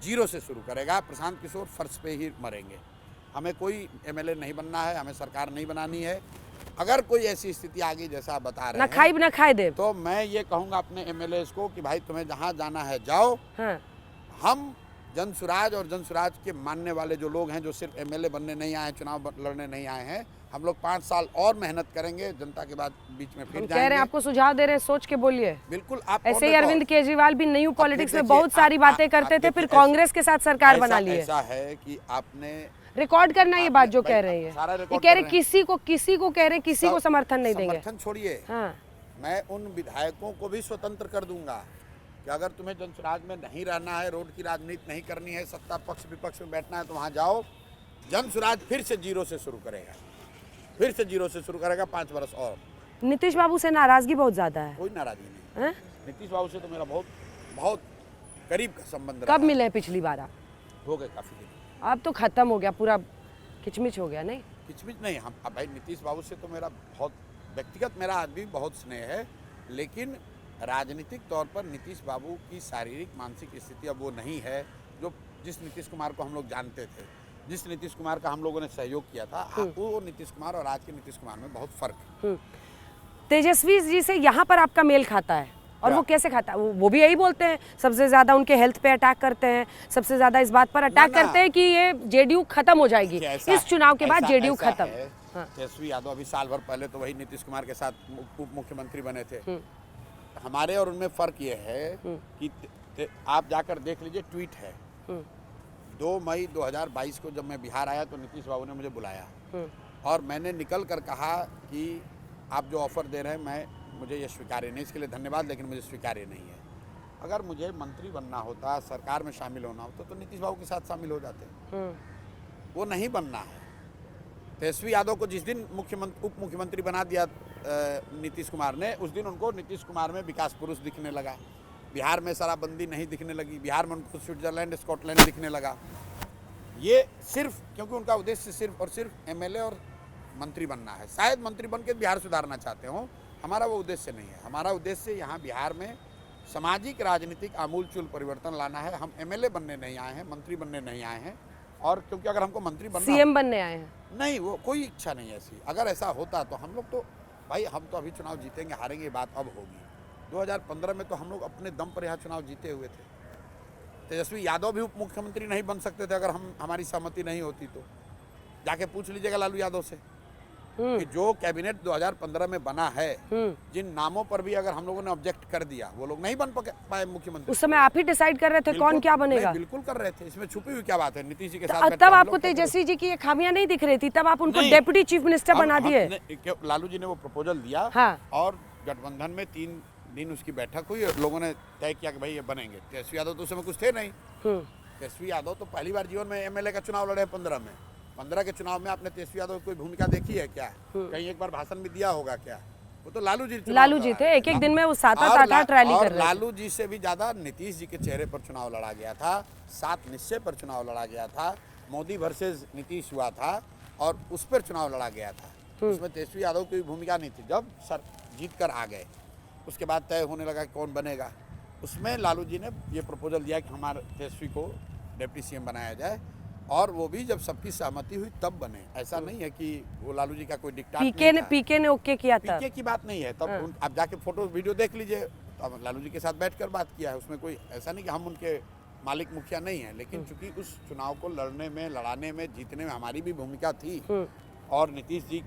0 से शुरू करेगा, प्रशांत किशोर फर्श पे ही मरेंगे। हमें कोई एमएलए नहीं बनना है, हमें सरकार नहीं बनानी है। अगर कोई ऐसी स्थिति आ गई जैसा आप बता रहे हैं, ना खाई दे, तो मैं ये कहूँगा अपने एमएलए को कि भाई तुम्हें जहाँ जाना है जाओ। हम जनसुराज और जनसुराज के मानने वाले जो लोग हैं, जो सिर्फ एमएलए बनने नहीं आए, चुनाव लड़ने नहीं आए हैं, हम लोग 5 साल और मेहनत करेंगे, जनता के बाद बीच में फिर जाएंगे। कह रहे हैं, आपको सुझाव दे रहे हैं, सोच के बोलिए। बिल्कुल, आप ऐसे ही अरविंद केजरीवाल भी न्यू पॉलिटिक्स में बहुत सारी बातें करते थे, फिर कांग्रेस के साथ सरकार बना ली है। ऐसा है कि आपने रिकॉर्ड करना ये बात जो कह रहे हैं, ये कह रहे किसी को कह रहे हैं किसी को समर्थन नहीं देंगे। समर्थन छोड़िए, मैं उन विधायकों को भी स्वतंत्र कर दूंगा कि अगर तुम्हें जनसुराज में नहीं रहना है, रोड की राजनीति नहीं करनी है, सत्ता पक्ष विपक्ष में बैठना है, तो वहाँ जाओ। जनसुराज फिर से 0 से शुरू करेगा, फिर से 0 से शुरू करेगा, 5 वर्ष और। नीतीश बाबू से नाराजगी बहुत ज्यादा है? कोई नाराजगी नहीं, नीतीश बाबू से तो मेरा बहुत बहुत करीब का संबंध। कब मिले पिछली बार आप? हो गए काफी दिन। अब तो खत्म हो गया, पूरा किचमिच हो गया। नहीं किचमिच नहीं, हम अब भाई नीतीश बाबू से तो मेरा बहुत व्यक्तिगत, मेरा आज भी बहुत स्नेह है, लेकिन राजनीतिक तौर पर नीतीश बाबू की शारीरिक मानसिक स्थिति अब वो नहीं है जो जिस नीतीश कुमार को हम लोग जानते थे, जिस नीतीश कुमार का हम लोगों ने सहयोग किया था। वो नीतीश कुमार और आज के नीतीश कुमार में बहुत फर्क है। तेजस्वी जी से यहाँ पर आपका मेल खाता है, और वो कैसे खाता है? वो भी यही बोलते हैं, सबसे ज्यादा उनके हेल्थ पे अटैक करते हैं, सबसे ज्यादा इस बात पर अटैक करते हैं कि ये जेडीयू खत्म हो जाएगी, इस चुनाव के बाद जेडीयू खत्म। तेजस्वी यादव अभी साल भर पहले तो वही नीतीश कुमार के साथ उप मुख्यमंत्री बने थे। हमारे और उनमें फर्क ये है कि आप जाकर देख लीजिए, ट्वीट है 2 मई 2022 को जब मैं बिहार आया तो नीतीश बाबू ने मुझे बुलाया और मैंने निकल कर कहा कि आप जो ऑफर दे रहे हैं मुझे ये स्वीकार्य नहीं, इसके लिए धन्यवाद, लेकिन मुझे स्वीकार्य नहीं है। अगर मुझे मंत्री बनना होता, सरकार में शामिल होना होता, तो नीतीश बाबू के साथ शामिल हो जाते। वो नहीं बनना है। तेजस्वी यादव को जिस दिन उप मुख्यमंत्री बना दिया नीतीश कुमार ने, उस दिन उनको नीतीश कुमार में विकास पुरुष दिखने लगा, बिहार में शराबबंदी नहीं दिखने लगी, बिहार में उनको स्विट्जरलैंड स्कॉटलैंड दिखने लगा। ये सिर्फ क्योंकि उनका उद्देश्य सिर्फ और सिर्फ एमएलए और मंत्री बनना है। शायद मंत्री बन के बिहार सुधारना चाहते हो, हमारा वो उद्देश्य नहीं है। हमारा उद्देश्य यहाँ बिहार में सामाजिक राजनीतिक आमूलचूल परिवर्तन लाना है। हम एमएलए बनने नहीं आए हैं, मंत्री बनने नहीं आए हैं। और क्योंकि अगर हमको मंत्री बनना, सीएम बनने आए हैं, नहीं, वो कोई इच्छा नहीं ऐसी। अगर ऐसा होता तो हम लोग तो भाई, हम तो अभी चुनाव जीतेंगे हारेंगे ये बात अब होगी। 2015 में तो हम लोग अपने दम पर यहाँ चुनाव जीते हुए थे। तेजस्वी यादव भी उप मुख्यमंत्री नहीं बन सकते थे अगर हमारी सहमति नहीं होती तो। जाके पूछ लीजिएगा लालू यादव से कि जो कैबिनेट 2015 में बना है, जिन नामों पर भी अगर हम लोगों ने ऑब्जेक्ट कर दिया, वो लोग नहीं बन पाए मुख्यमंत्री। उस समय आप ही डिसाइड कर रहे थे कौन क्या बनेगा? बिल्कुल कर रहे थे, इसमें छुपी हुई क्या बात है? नीतीश जी के साथ तब आपको तेजस्वी जी की ये खामियां नहीं दिख रही थी, तब आप उनको डेप्यूटी चीफ मिनिस्टर बना दिए। लालू जी ने वो प्रपोजल दिया और गठबंधन में 3 दिन उसकी बैठक हुई और लोगों ने तय किया कि भाई ये बनेंगे। तेजस्वी यादव तो उस समय कुछ थे नहीं। तेजस्वी यादव तो पहली बार जीवन में एमएलए का चुनाव लड़े 15 के चुनाव में आपने तेजस्वी यादव की कोई भूमिका देखी है क्या? कहीं एक बार भाषण भी दिया होगा क्या? वो तो लालू जी थे। एक दिन में वो 7-8 रैली कर रहे थे। लालू जी से भी ज्यादा नीतीश जी के चेहरे पर चुनाव लड़ा गया था, 7 निश्चय पर चुनाव लड़ा गया था, मोदी वर्सेस नीतीश हुआ था और उस पर चुनाव लड़ा गया था। उसमें तेजस्वी यादव की भूमिका नहीं थी। जब सर जीत कर आ गए, उसके बाद तय होने लगा कि कौन बनेगा। उसमें लालू जी ने ये प्रपोजल दिया कि हमारे तेजस्वी को डिप्टी सीएम बनाया जाए। और वो भी जब सबकी सहमति हुई तब बने। ऐसा नहीं है कि वो लालू जी का कोई डिक्टाट पीके ने ओके किया था। पीके की बात नहीं है। तब आप जाके फोटो वीडियो देख लीजिए, अब लालू जी के साथ बैठकर बात किया है। उसमें कोई ऐसा नहीं कि हम उनके मालिक मुखिया नहीं है, लेकिन चूंकि उस चुनाव को लड़ने में, लड़ाने में, जीतने में हमारी भी भूमिका थी और नीतीश जी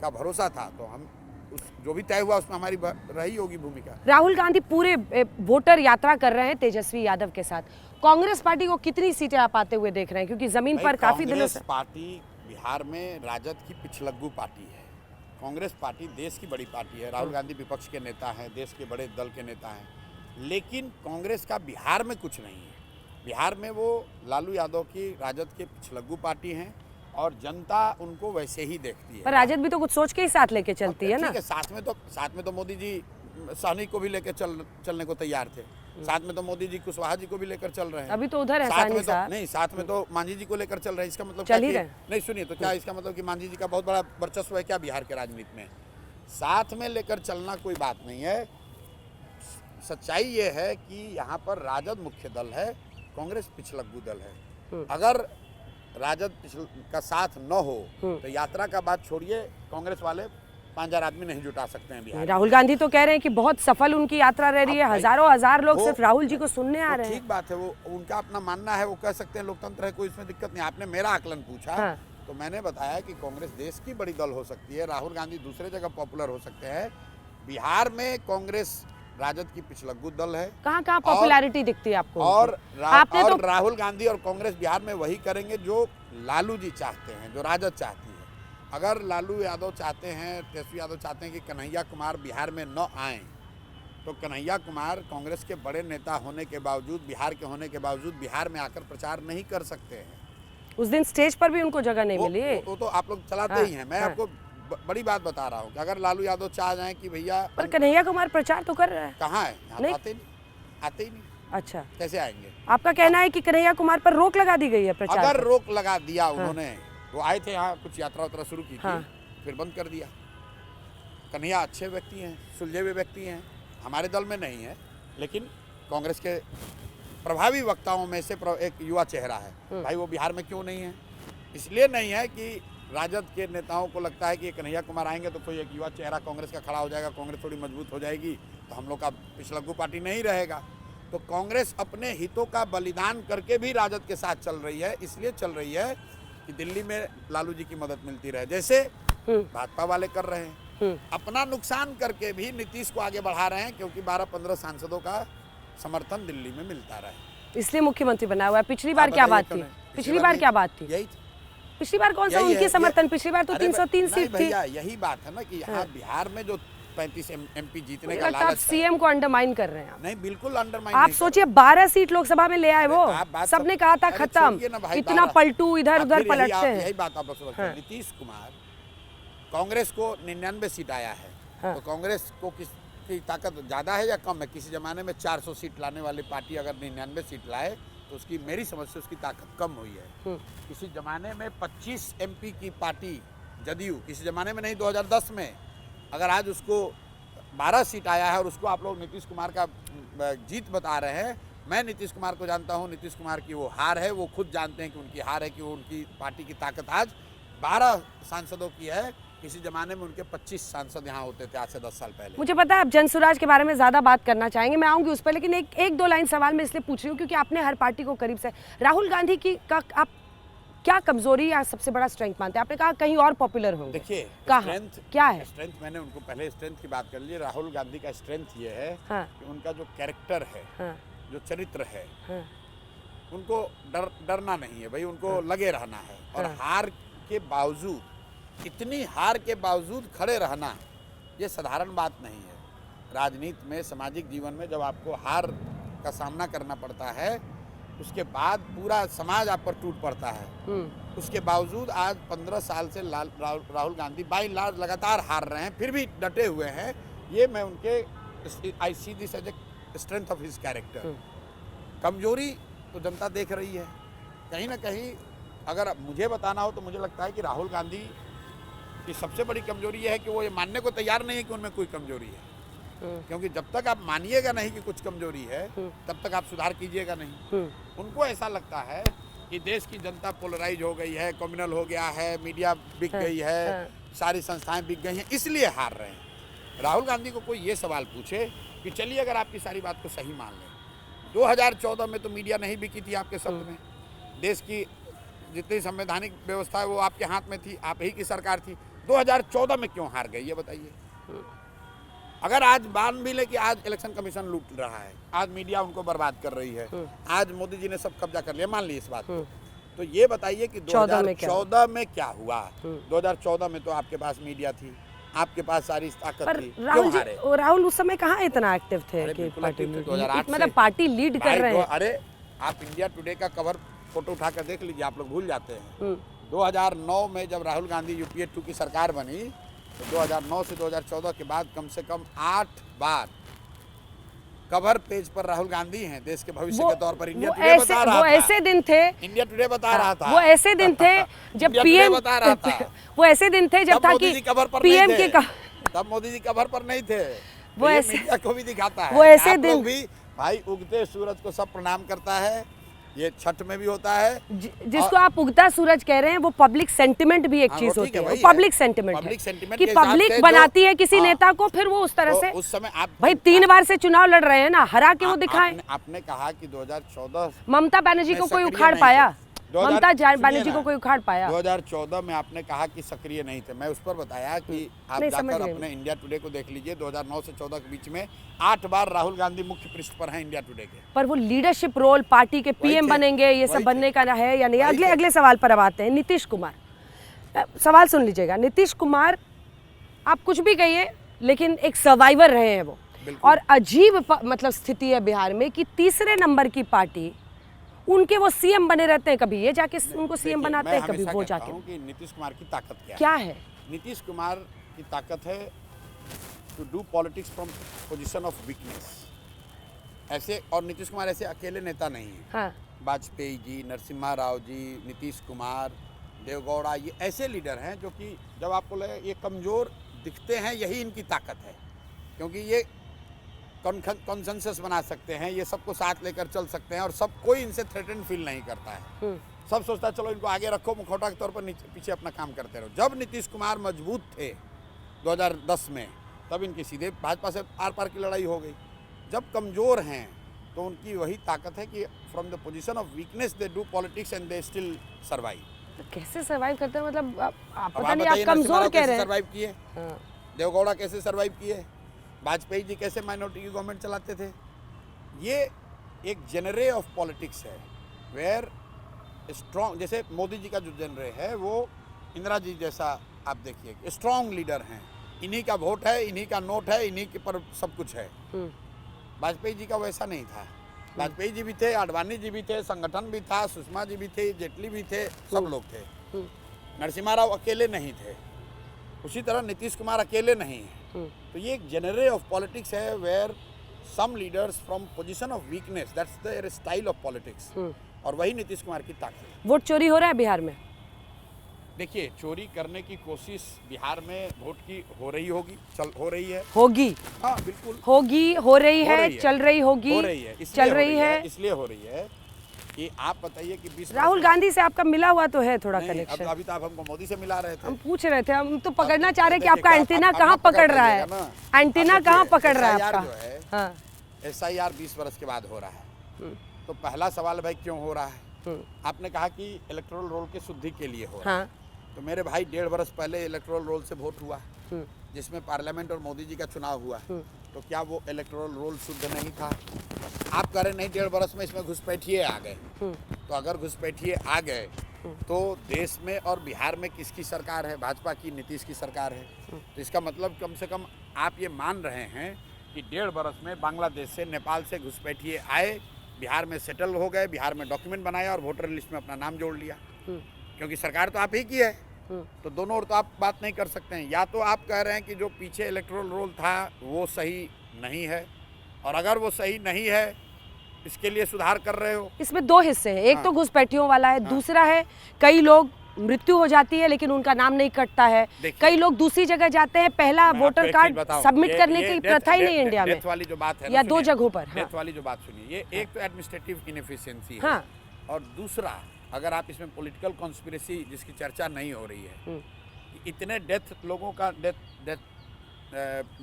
का भरोसा था, तो हम उस जो भी तय हुआ उसमें हमारी रही होगी भूमिका। राहुल गांधी पूरे वोटर यात्रा कर रहे हैं तेजस्वी यादव के साथ। कांग्रेस पार्टी को कितनी सीटें आप आते हुए देख रहे हैं, क्योंकि जमीन पर काफी दिनों से कांग्रेस पार्टी बिहार में राजद की पिछलग्गू पार्टी है। कांग्रेस पार्टी देश की बड़ी पार्टी है। राहुल गांधी विपक्ष के नेता हैं, देश के बड़े दल के नेता हैं, लेकिन कांग्रेस का बिहार में कुछ नहीं है। बिहार में वो लालू यादव की राजद के पिछलग्गू पार्टी हैं और जनता उनको वैसे ही देखती है। पर राजद भी तो कुछ सोच के ही साथ लेके चलती है ना। ठीक है, साथ में तो मोदी जी साहनी को भी लेकर चलने को तैयार थे। साथ में तो मोदी जी कुशवाहा जी को भी लेकर चल रहे हैं। अभी तो उधर है साथ में तो नहीं, साथ में तो मांझी जी को लेकर चल रहे हैं। इसका मतलब चल ही रहे नहीं, सुनिए, तो क्या इसका मतलब कि मांझी जी का बहुत बड़ा वर्चस्व है क्या बिहार के राजनीति में? साथ में लेकर चलना कोई बात नहीं है। सच्चाई ये है कि यहाँ पर राजद मुख्य दल है, कांग्रेस पिछलग्गू दल है। अगर राजद का साथ न हो तो यात्रा का बात छोड़िए, कांग्रेस वाले 5000 आदमी नहीं जुटा सकते हैं बिहार। राहुल गांधी तो कह रहे हैं कि बहुत सफल उनकी यात्रा रह रही है, हजारों हजार लोग सिर्फ राहुल जी को सुनने आ रहे हैं। ठीक बात है, वो उनका अपना मानना है, वो कह सकते हैं, लोकतंत्र है, कोई इसमें दिक्कत नहीं। आपने मेरा आकलन पूछा तो मैंने बताया कि कांग्रेस देश की बड़ी दल हो सकती है, राहुल गांधी दूसरे जगह पॉपुलर हो सकते हैं। बिहार में कांग्रेस राजद की पिछलग्गू दल है। कहाँ पॉपुलैरिटी दिखती है आपको? और राहुल गांधी और कांग्रेस बिहार में वही करेंगे जो लालू जी चाहते हैं, जो राजद चाहती है। अगर लालू यादव चाहते हैं, तेजस्वी यादव चाहते हैं कि कन्हैया कुमार बिहार में न आए, तो कन्हैया कुमार कांग्रेस के बड़े नेता होने के बावजूद, बिहार के होने के बावजूद बिहार में आकर प्रचार नहीं कर सकते हैं। उस दिन स्टेज पर भी उनको जगह नहीं मिली। वो तो आप लोग चलाते ही हैं। मैं आपको बड़ी बात बता रहा हूँ कि अगर लालू यादव चाह जाए कि भैया, पर कन्हैया कुमार प्रचार तो कर रहा है। कहाँ है? आते ही नहीं। अच्छा, कैसे आएंगे? आपका कहना है कि कन्हैया कुमार पर रोक लगा दी गई है प्रचार? अगर रोक लगा दिया उन्होंने, वो आए थे यहाँ, कुछ यात्रा शुरू की थी, फिर बंद कर दिया। कन्हैया अच्छे व्यक्ति हैं, सुलझे हुए व्यक्ति हैं, हमारे दल में नहीं है, लेकिन कांग्रेस के प्रभावी वक्ताओं में से एक युवा चेहरा है। भाई वो बिहार में क्यों नहीं है? इसलिए नहीं है कि राजद के नेताओं को लगता है कि कन्हैया कुमार आएंगे तो कोई एक युवा चेहरा कांग्रेस का खड़ा हो जाएगा, कांग्रेस थोड़ी मजबूत हो जाएगी, तो हम लोग का पिछलग्गू पार्टी नहीं रहेगा। तो कांग्रेस अपने हितों का बलिदान करके भी राजद के साथ चल रही है। इसलिए चल रही है कि दिल्ली में लालू जी की मदद मिलती रहे, जैसे भाजपा वाले कर रहे हैं। अपना नुकसान करके भी नीतीश को आगे बढ़ा रहे हैं, क्योंकि 12-15 सांसदों का समर्थन दिल्ली में मिलता रहे, इसलिए मुख्यमंत्री बना हुआ है। पिछली बार क्या बात थी? पिछली बार क्या बात थी? यही थी। पिछली बार कौन सा उनकी समर्थन? पिछली बार तो 303 सीट थी। यही बात है ना कि यहाँ बिहार में जो 35 MP जीतने का लालच है। सीएम को अंडरमाइन कर रहे हैं। नहीं, बिल्कुल अंडरमाइन। आप सोचिए 12 सीट लोकसभा में ले आए वो, सबने कहा था खत्म, इतना पलटू इधर उधर पलटते हैं। यही बात आप लोग समझते हैं। नीतीश कुमार, कांग्रेस को 99 सीट आया है, तो कांग्रेस को किसकी ताकत ज्यादा है या कम है? किसी जमाने में 400 सीट लाने वाली पार्टी अगर 99 सीट लाए तो उसकी, मेरी समझ से उसकी ताकत कम हुई है। किसी जमाने में 25 MP की पार्टी जदयू, किसी जमाने में नहीं, 2010 में, अगर आज उसको 12 सीट आया है और उसको आप लोग नीतीश कुमार का जीत बता रहे हैं, मैं नीतीश कुमार को जानता हूं, नीतीश कुमार की वो हार है, वो खुद जानते हैं कि उनकी हार है, कि वो उनकी पार्टी की ताकत आज 12 सांसदों की है। किसी जमाने में उनके 25 सांसद यहाँ होते थे आज से 10 साल पहले। मुझे पता है आप जन स्वराज के बारे में ज्यादा बात करना चाहेंगे, मैं आऊंगी उस पर, लेकिन एक दो लाइन सवाल मैं इसलिए पूछ रही हूँ क्योंकि आपने हर पार्टी को करीब से, राहुल गांधी की का आप क्या कमजोरी या सबसे बड़ा स्ट्रेंथ मानते हैं? आपने कहा कहीं और पॉपुलर होंगे, देखिए स्ट्रेंथ क्या है? स्ट्रेंथ मैंने उनको पहले स्ट्रेंथ की बात कर ली। राहुल गांधी का स्ट्रेंथ ये है कि उनका जो कैरेक्टर है, जो चरित्र है, उनको डरना नहीं है भाई, उनको लगे रहना है। और हार के बावजूद, इतनी हार के बावजूद खड़े रहना, ये साधारण बात नहीं है। राजनीति में, सामाजिक जीवन में जब आपको हार का सामना करना पड़ता है, उसके बाद पूरा समाज आप पर टूट पड़ता है। उसके बावजूद आज 15 साल से राहुल गांधी बाई लार्ज लगातार हार रहे हैं, फिर भी डटे हुए हैं। ये मैं उनके, I see this as a strength of his character. कमजोरी तो जनता देख रही है कहीं ना कहीं। अगर मुझे बताना हो तो मुझे लगता है कि राहुल गांधी की सबसे बड़ी कमजोरी यह है कि वो ये मानने को तैयार नहीं है कि उनमें कोई कमजोरी है। क्योंकि जब तक आप मानिएगा नहीं कि कुछ कमजोरी है, तब तक आप सुधार कीजिएगा नहीं। उनको ऐसा लगता है कि देश की जनता पोलराइज हो गई है, कम्युनल हो गया है, मीडिया बिक गई है, सारी संस्थाएं बिक गई हैं, इसलिए हार रहे हैं। राहुल गांधी को कोई ये सवाल पूछे कि चलिए अगर आपकी सारी बात को सही मान लें, 2014 में तो मीडिया नहीं बिकी थी आपके शब्द में, देश की जितनी संवैधानिक व्यवस्था है वो आपके हाथ में थी, आप ही की सरकार थी, 2014 में क्यों हार गई ये बताइए। अगर आज मान भी ले कि आज इलेक्शन कमीशन लूट रहा है, आज मीडिया उनको बर्बाद कर रही है, आज मोदी जी ने सब कब्जा कर लिया, मान ली इस बात को, तो ये बताइए कि 2014 में क्या हुआ। 2014 में तो आपके पास मीडिया थी, आपके पास सारी ताकत थी, क्यों हारे? राहुल उस समय कहाँ इतना एक्टिव थे कि पार्टी मतलब पार्टी लीड कर रहे हैं। अरे आप इंडिया टुडे का कवर फोटो उठाकर देख लीजिए, आप लोग भूल जाते हैं। 2009 में जब राहुल गांधी यूपीए 2 की सरकार बनी तो 2009 से 2014 के बाद कम से कम 8 बार कवर पेज पर राहुल गांधी हैं देश के भविष्य के तौर पर। इंडिया टुडे बता रहा था, वो ऐसे दिन थे, इंडिया टुडे बता रहा था, वो ऐसे दिन थे जब पीएम बता रहा था, वो ऐसे दिन थे जब था कि पीएम के तब मोदी जी कवर पर नहीं थे, वो ऐसे मीडिया को भी दिखाता है। वो ऐसे दिन भी भाई उगते सूरज को सब प्रणाम करता है, ये छठ में भी होता है। जिसको आप उगता सूरज कह रहे हैं वो पब्लिक सेंटिमेंट भी एक चीज होती है, पब्लिक सेंटिमेंट कि पब्लिक बनाती है किसी नेता को, फिर वो उस तरह से उस समय आप भाई 3 बार से चुनाव लड़ रहे हैं ना, हरा के वो दिखाएं। आपने कहा कि 2014 ममता बनर्जी को कोई उखाड़ पाया, ममता बनर्जी को कोई उखाड़ पाया। 2014 में आपने कहा कि सक्रिय नहीं थे, मैं उस पर बताया कि आप जाकर अपने इंडिया टुडे को देख लीजिए, 2009 से 14 के बीच में 8 बार राहुल गांधी मुख्य पृष्ठ पर हैं इंडिया टुडे के। पर वो लीडरशिप रोल, पार्टी के पीएम बनेंगे, ये सब बनने का है या नहीं। अगले सवाल पर अब आते हैं। नीतीश कुमार, सवाल सुन लीजिएगा। नीतीश कुमार आप कुछ भी कहिए लेकिन एक सर्वाइवर रहे हैं वो, और अजीब मतलब स्थिति है बिहार में कि तीसरे नंबर की पार्टी, उनके वो सीएम बने रहते हैं, कभी ये जाके उनको सीएम बनाते हैं, कभी वो जाके। कि नीतीश कुमार की ताकत क्या है? नीतीश कुमार की ताकत है to do politics from position of weakness. ऐसे, और नीतीश कुमार ऐसे अकेले नेता नहीं है। हाँ। वाजपेयी जी, नरसिम्हा राव जी, नीतीश कुमार, देवगौड़ा, ये ऐसे लीडर हैं जो कि जब आपको लगे ये कमजोर दिखते हैं, यही इनकी ताकत है, क्योंकि ये कॉन्सेंसस बना सकते हैं, ये सबको साथ लेकर चल सकते हैं, और सब कोई इनसे थ्रेटन फील नहीं करता है। सब सोचता है चलो इनको आगे रखो, मुखौटा के तौर पर पीछे अपना काम करते रहो। जब नीतीश कुमार मजबूत थे 2010 में, तब इनकी सीधे भाजपा से आर पार की लड़ाई हो गई। जब कमजोर हैं तो उनकी वही ताकत है कि from the position of weakness they do politics and they still survive. तो कैसे सर्वाइव करते हैं? मतलब आप पता नहीं, आप कमजोर कह रहे हैं। सर्वाइव किए, देवगौड़ा कैसे सर्वाइव किए, वाजपेयी जी कैसे माइनॉरिटी की गवर्नमेंट चलाते थे। ये एक जेनरे ऑफ पॉलिटिक्स है वेयर स्ट्रॉन्ग, जैसे मोदी जी का जो जेनरे है वो इंदिरा जी जैसा, आप देखिए स्ट्रॉन्ग लीडर हैं, इन्हीं का वोट है, इन्हीं का नोट है, इन्हीं के पर सब कुछ है। वाजपेयी जी का वैसा नहीं था। वाजपेयी जी भी थे, आडवाणी जी भी थे, संगठन भी था, सुषमा जी भी थे, जेटली भी थे, सब लोग थे। नरसिम्हा राव अकेले नहीं थे, उसी तरह नीतीश कुमार अकेले नहीं है। तो ये एक जेनरे ऑफ पॉलिटिक्स है where some leaders from position of weakness, that's their style of politics, और वही नीतीश कुमार की ताकत है। वोट चोरी हो रहा है बिहार में? देखिए, चोरी करने की कोशिश बिहार में वोट की हो रही होगी, हो रही है, होगी, हाँ बिल्कुल होगी, हो रही है, चल रही होगी, हो रही है, चल रही है, इसलिए हो रही है कि आप बताइए कि 20 राहुल गांधी से आपका मिला हुआ तो है थोड़ा कनेक्शन। अभी तो आप हमको मोदी से मिला रहे थे। हम पूछ रहे थे, हम तो पकड़ना चाह रहे कि आपका एंटीना कहाँ पकड़ रहा है, एंटीना कहाँ पकड़ रहा है आपका। हाँ, SIR 20 वर्ष के बाद हो रहा है। तो पहला सवाल भाई क्यों हो रहा है? आपने कहा कि इलेक्टोरल रोल के शुद्धि के लिए हो रहा है। तो मेरे भाई 1.5 वर्ष पहले इलेक्टोरल रोल से वोट हुआ, जिसमें पार्लियामेंट और मोदी जी का चुनाव हुआ। तो क्या वो इलेक्टोरल रोल शुद्ध नहीं था? आप कह रहे नहीं 1.5 वर्ष में इसमें घुसपैठिए आ गए। तो अगर घुसपैठिए आ गए तो देश में और बिहार में किसकी सरकार है? भाजपा की, नीतीश की सरकार है। तो इसका मतलब कम से कम आप ये मान रहे हैं कि 1.5 वर्ष में बांग्लादेश से, नेपाल से घुसपैठिए आए, बिहार में सेटल हो गए, बिहार में डॉक्यूमेंट बनाया और वोटर लिस्ट में अपना नाम जोड़ लिया, क्योंकि सरकार तो आप ही की है। तो दोनों ओर तो आप बात नहीं कर सकते हैं। या तो आप कह रहे हैं कि जो पीछे इलेक्टोरल रोल था वो सही नहीं है, और अगर वो सही नहीं है इसके लिए सुधार कर रहे हो। इसमें 2 हिस्से हैं, एक तो घुसपैठियों वाला है, दूसरा है कई लोग मृत्यु हो जाती है लेकिन उनका नाम नहीं कटता है, कई लोग दूसरी जगह जाते हैं, पहला वोटर कार्ड सबमिट करने की प्रथा ही नहीं इंडिया में। डेथ वाली जो बात है या 2 जगहों पर, डेथ वाली जो बात सुनिए, ये एक तो एडमिनिस्ट्रेटिव इनएफिशिएंसी है, और दूसरा अगर आप इसमें पॉलिटिकल कॉन्स्पिरेसी जिसकी चर्चा नहीं हो रही है, इतने डेथ लोगों का डेथ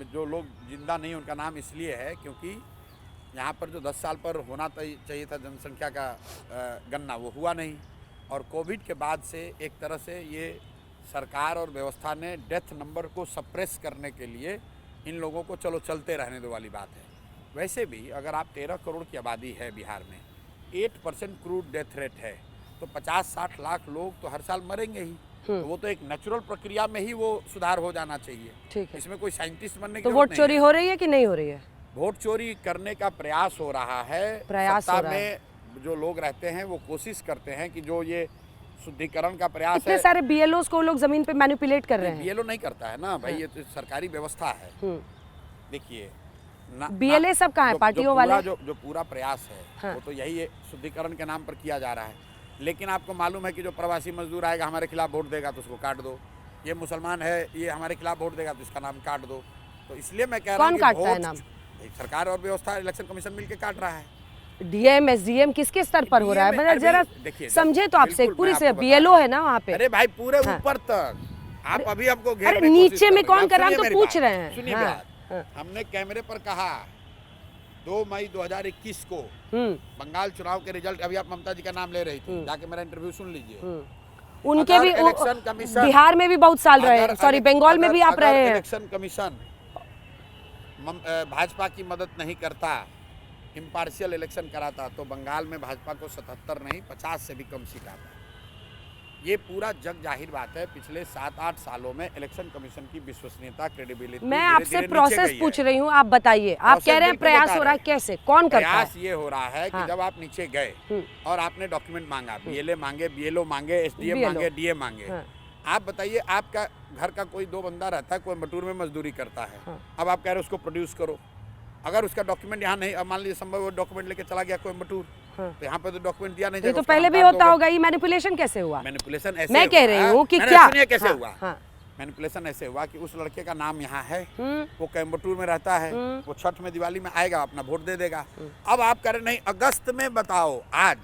जो लोग जिंदा नहीं उनका नाम इसलिए है क्योंकि यहाँ पर जो 10 साल पर होना चाहिए था जनसंख्या का गणना वो हुआ नहीं, और कोविड के बाद से एक तरह से ये सरकार और व्यवस्था ने डेथ नंबर को सप्रेस करने के लिए इन लोगों को चलो चलते रहने दो वाली बात है। वैसे भी अगर आप 13 करोड़ की आबादी है बिहार में, 8% क्रूड डेथ रेट है, तो 50-60 लाख लोग तो हर साल मरेंगे ही। तो वो तो एक नेचुरल प्रक्रिया में ही वो सुधार हो जाना चाहिए। ठीक है। इसमें कोई साइंटिस्ट बनने की तो जरूरत वोट चोरी हो रही है कि नहीं हो रही है? वोट चोरी करने का प्रयास हो रहा है। सत्ता में जो लोग रहते हैं वो कोशिश करते हैं कि जो ये शुद्धिकरण का प्रयास इतने है, सारे बीएलओस को लोग जमीन पे मैनिपुलेट कर रहे हैं। बीएलओ नहीं करता है ना भाई, ये तो सरकारी व्यवस्था है। देखिए बीएलए सब कहाँ है, पार्टियों वाले? जो पूरा प्रयास है वो तो यही है, शुद्धिकरण के नाम पर किया जा रहा है। लेकिन आपको मालूम है कि जो प्रवासी मजदूर आएगा हमारे खिलाफ वोट देगा तो उसको काट दो, ये मुसलमान है ये हमारे खिलाफ वोट देगा तो इसका नाम काट दो। तो इसलिए मैं कह रहा हूँ कौन काटता है नाम? सरकार और व्यवस्था, इलेक्शन कमीशन मिलकर काट रहा है। डीएम एसडीएम किसके स्तर पर हो रहा है? मतलब जरा समझे तो आपसे, पूरी से बीएलओ है ना वहाँ पे। अरे भाई पूरे ऊपर तक आप अभी हमको घेरने अरे नीचे में कौन कर रहा है, हम तो पूछ रहे हैं। सुनिए बात, हमने कैमरे पर कहा 2 मई 2021 को बंगाल चुनाव के रिजल्ट, अभी आप ममता जी का नाम ले रही थी, जाके मेरा इंटरव्यू सुन लीजिए। उनके भी इलेक्शन कमीशन बिहार में भी बहुत साल रहे हैं, सॉरी बंगाल में भी आप रहे हैं। इलेक्शन कमीशन भाजपा की मदद नहीं करता, इम्पार्शियल इलेक्शन कराता, तो बंगाल में भाजपा को 77 नहीं 50 से भी कम सीट आता। ये पूरा जग जाहिर बात है, पिछले 7-8 सालों में इलेक्शन कमीशन की विश्वसनीयता, क्रेडिबिलिटी, मैं आपसे प्रोसेस पूछ रही हूँ, आप बताइए। आप कह रहे हैं प्रयास हो रहा है, कैसे, कौन करता है? प्रयास ये हो रहा है कि जब आप नीचे गए और आपने डॉक्यूमेंट मांगा, बीएलए मांगे, बीएलओ मांगे, एसडीएम मांगे, डीए मांगे, आप बताइए आपका घर का कोई 2 बंदा रहता है, कोयम्बटूर में मजदूरी करता है, अब आप कह रहे हो उसको प्रोड्यूस करो। अगर उसका डॉक्यूमेंट यहाँ नहीं, अब मान लीजिए संभव वो डॉक्यूमेंट लेके चला गया कोयम्बटूर, तो यहाँ पे तो डॉक्यूमेंट दिया नहीं, तो पहले भी होता होगा। ये मैनिपुलेशन कैसे हुआ? मैनिपुलेशन ऐसे मैं कह रही हूँ कि क्या कैसे हुआ? मैनिपुलेशन ऐसे हुआ कि उस लड़के का नाम यहाँ है, वो कोयम्बटूर में रहता है, वो छठ में दिवाली में आएगा, अपना वोट दे देगा। अब आप कह रहे नहीं, अगस्त में बताओ, आज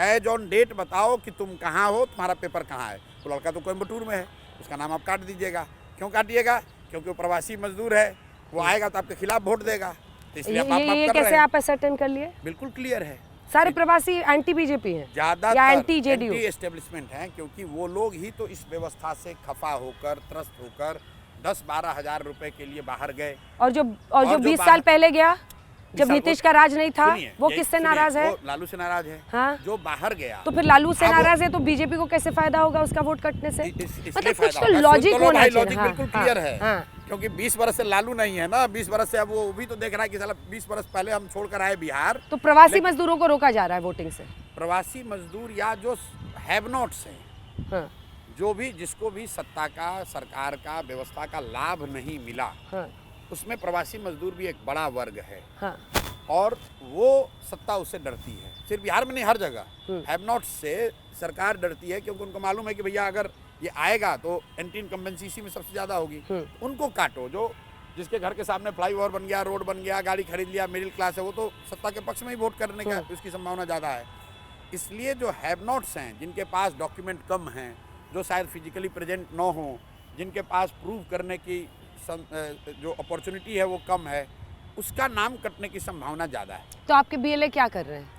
एज ऑन डेट बताओ कि तुम कहाँ हो, तुम्हारा पेपर कहाँ है। तो लड़का तो कोयम्बटूर में है, उसका नाम आप काट दीजिएगा। क्यों काटिएगा? क्योंकि वो प्रवासी मजदूर है, वो आएगा तो आपके खिलाफ वोट देगा। तो इसलिए ये कैसे आप असर्टेन कर लिए? बिल्कुल क्लियर है, सारे प्रवासी एंटी बीजेपी हैं, ज्यादातर एंटी जेडीयू, एंटी एस्टेब्लिशमेंट हैं, क्योंकि वो लोग ही तो इस व्यवस्था से खफा होकर, त्रस्त होकर 10-12 हजार रुपए के लिए बाहर गए। और जो 20 साल पहले गया, जब नीतीश का राज नहीं था, वो किससे नाराज है? लालू से नाराज है। हाँ? जो बाहर गया, तो फिर लालू से नाराज है तो बीजेपी को कैसे फायदा होगा उसका वोट कटने से? मतलब कुछ तो लॉजिक होना चाहिए। लॉजिक बिल्कुल क्लियर है, क्योंकि 20 बरस से लालू नहीं है ना, 20 बरस से अब वो भी तो देख रहा है कि साला 20 बरस पहले हम छोड़कर आए बिहार। तो प्रवासी मजदूरों को रोका जा रहा है वोटिंग से? प्रवासी मजदूर या जो हैव नॉट्स हैं, जो भी जिसको भी सत्ता का, सरकार का, व्यवस्था का लाभ नहीं मिला, उसमें प्रवासी मजदूर भी एक बड़ा वर्ग है। और वो सत्ता उससे डरती है, सिर्फ बिहार में नहीं, हर जगह हैव नॉट से सरकार डरती है, क्योंकि उनको मालूम है कि भैया अगर ये आएगा तो एंटी इनकम्बेंसी इसी में सबसे ज्यादा होगी। उनको काटो, जो जिसके घर के सामने फ्लाईओवर बन गया, रोड बन गया, गाड़ी खरीद लिया, मिडिल क्लास है, वो तो सत्ता के पक्ष में ही वोट करने का उसकी संभावना ज्यादा है। इसलिए जो हैव नॉट्स हैं, जिनके पास डॉक्यूमेंट कम हैं, जो शायद फिजिकली प्रेजेंट न हो, जिनके पास प्रूव करने की जो अपॉर्चुनिटी है वो कम है, उसका नाम कटने की संभावना ज्यादा है। तो आपके बीएलए क्या कर रहे हैं?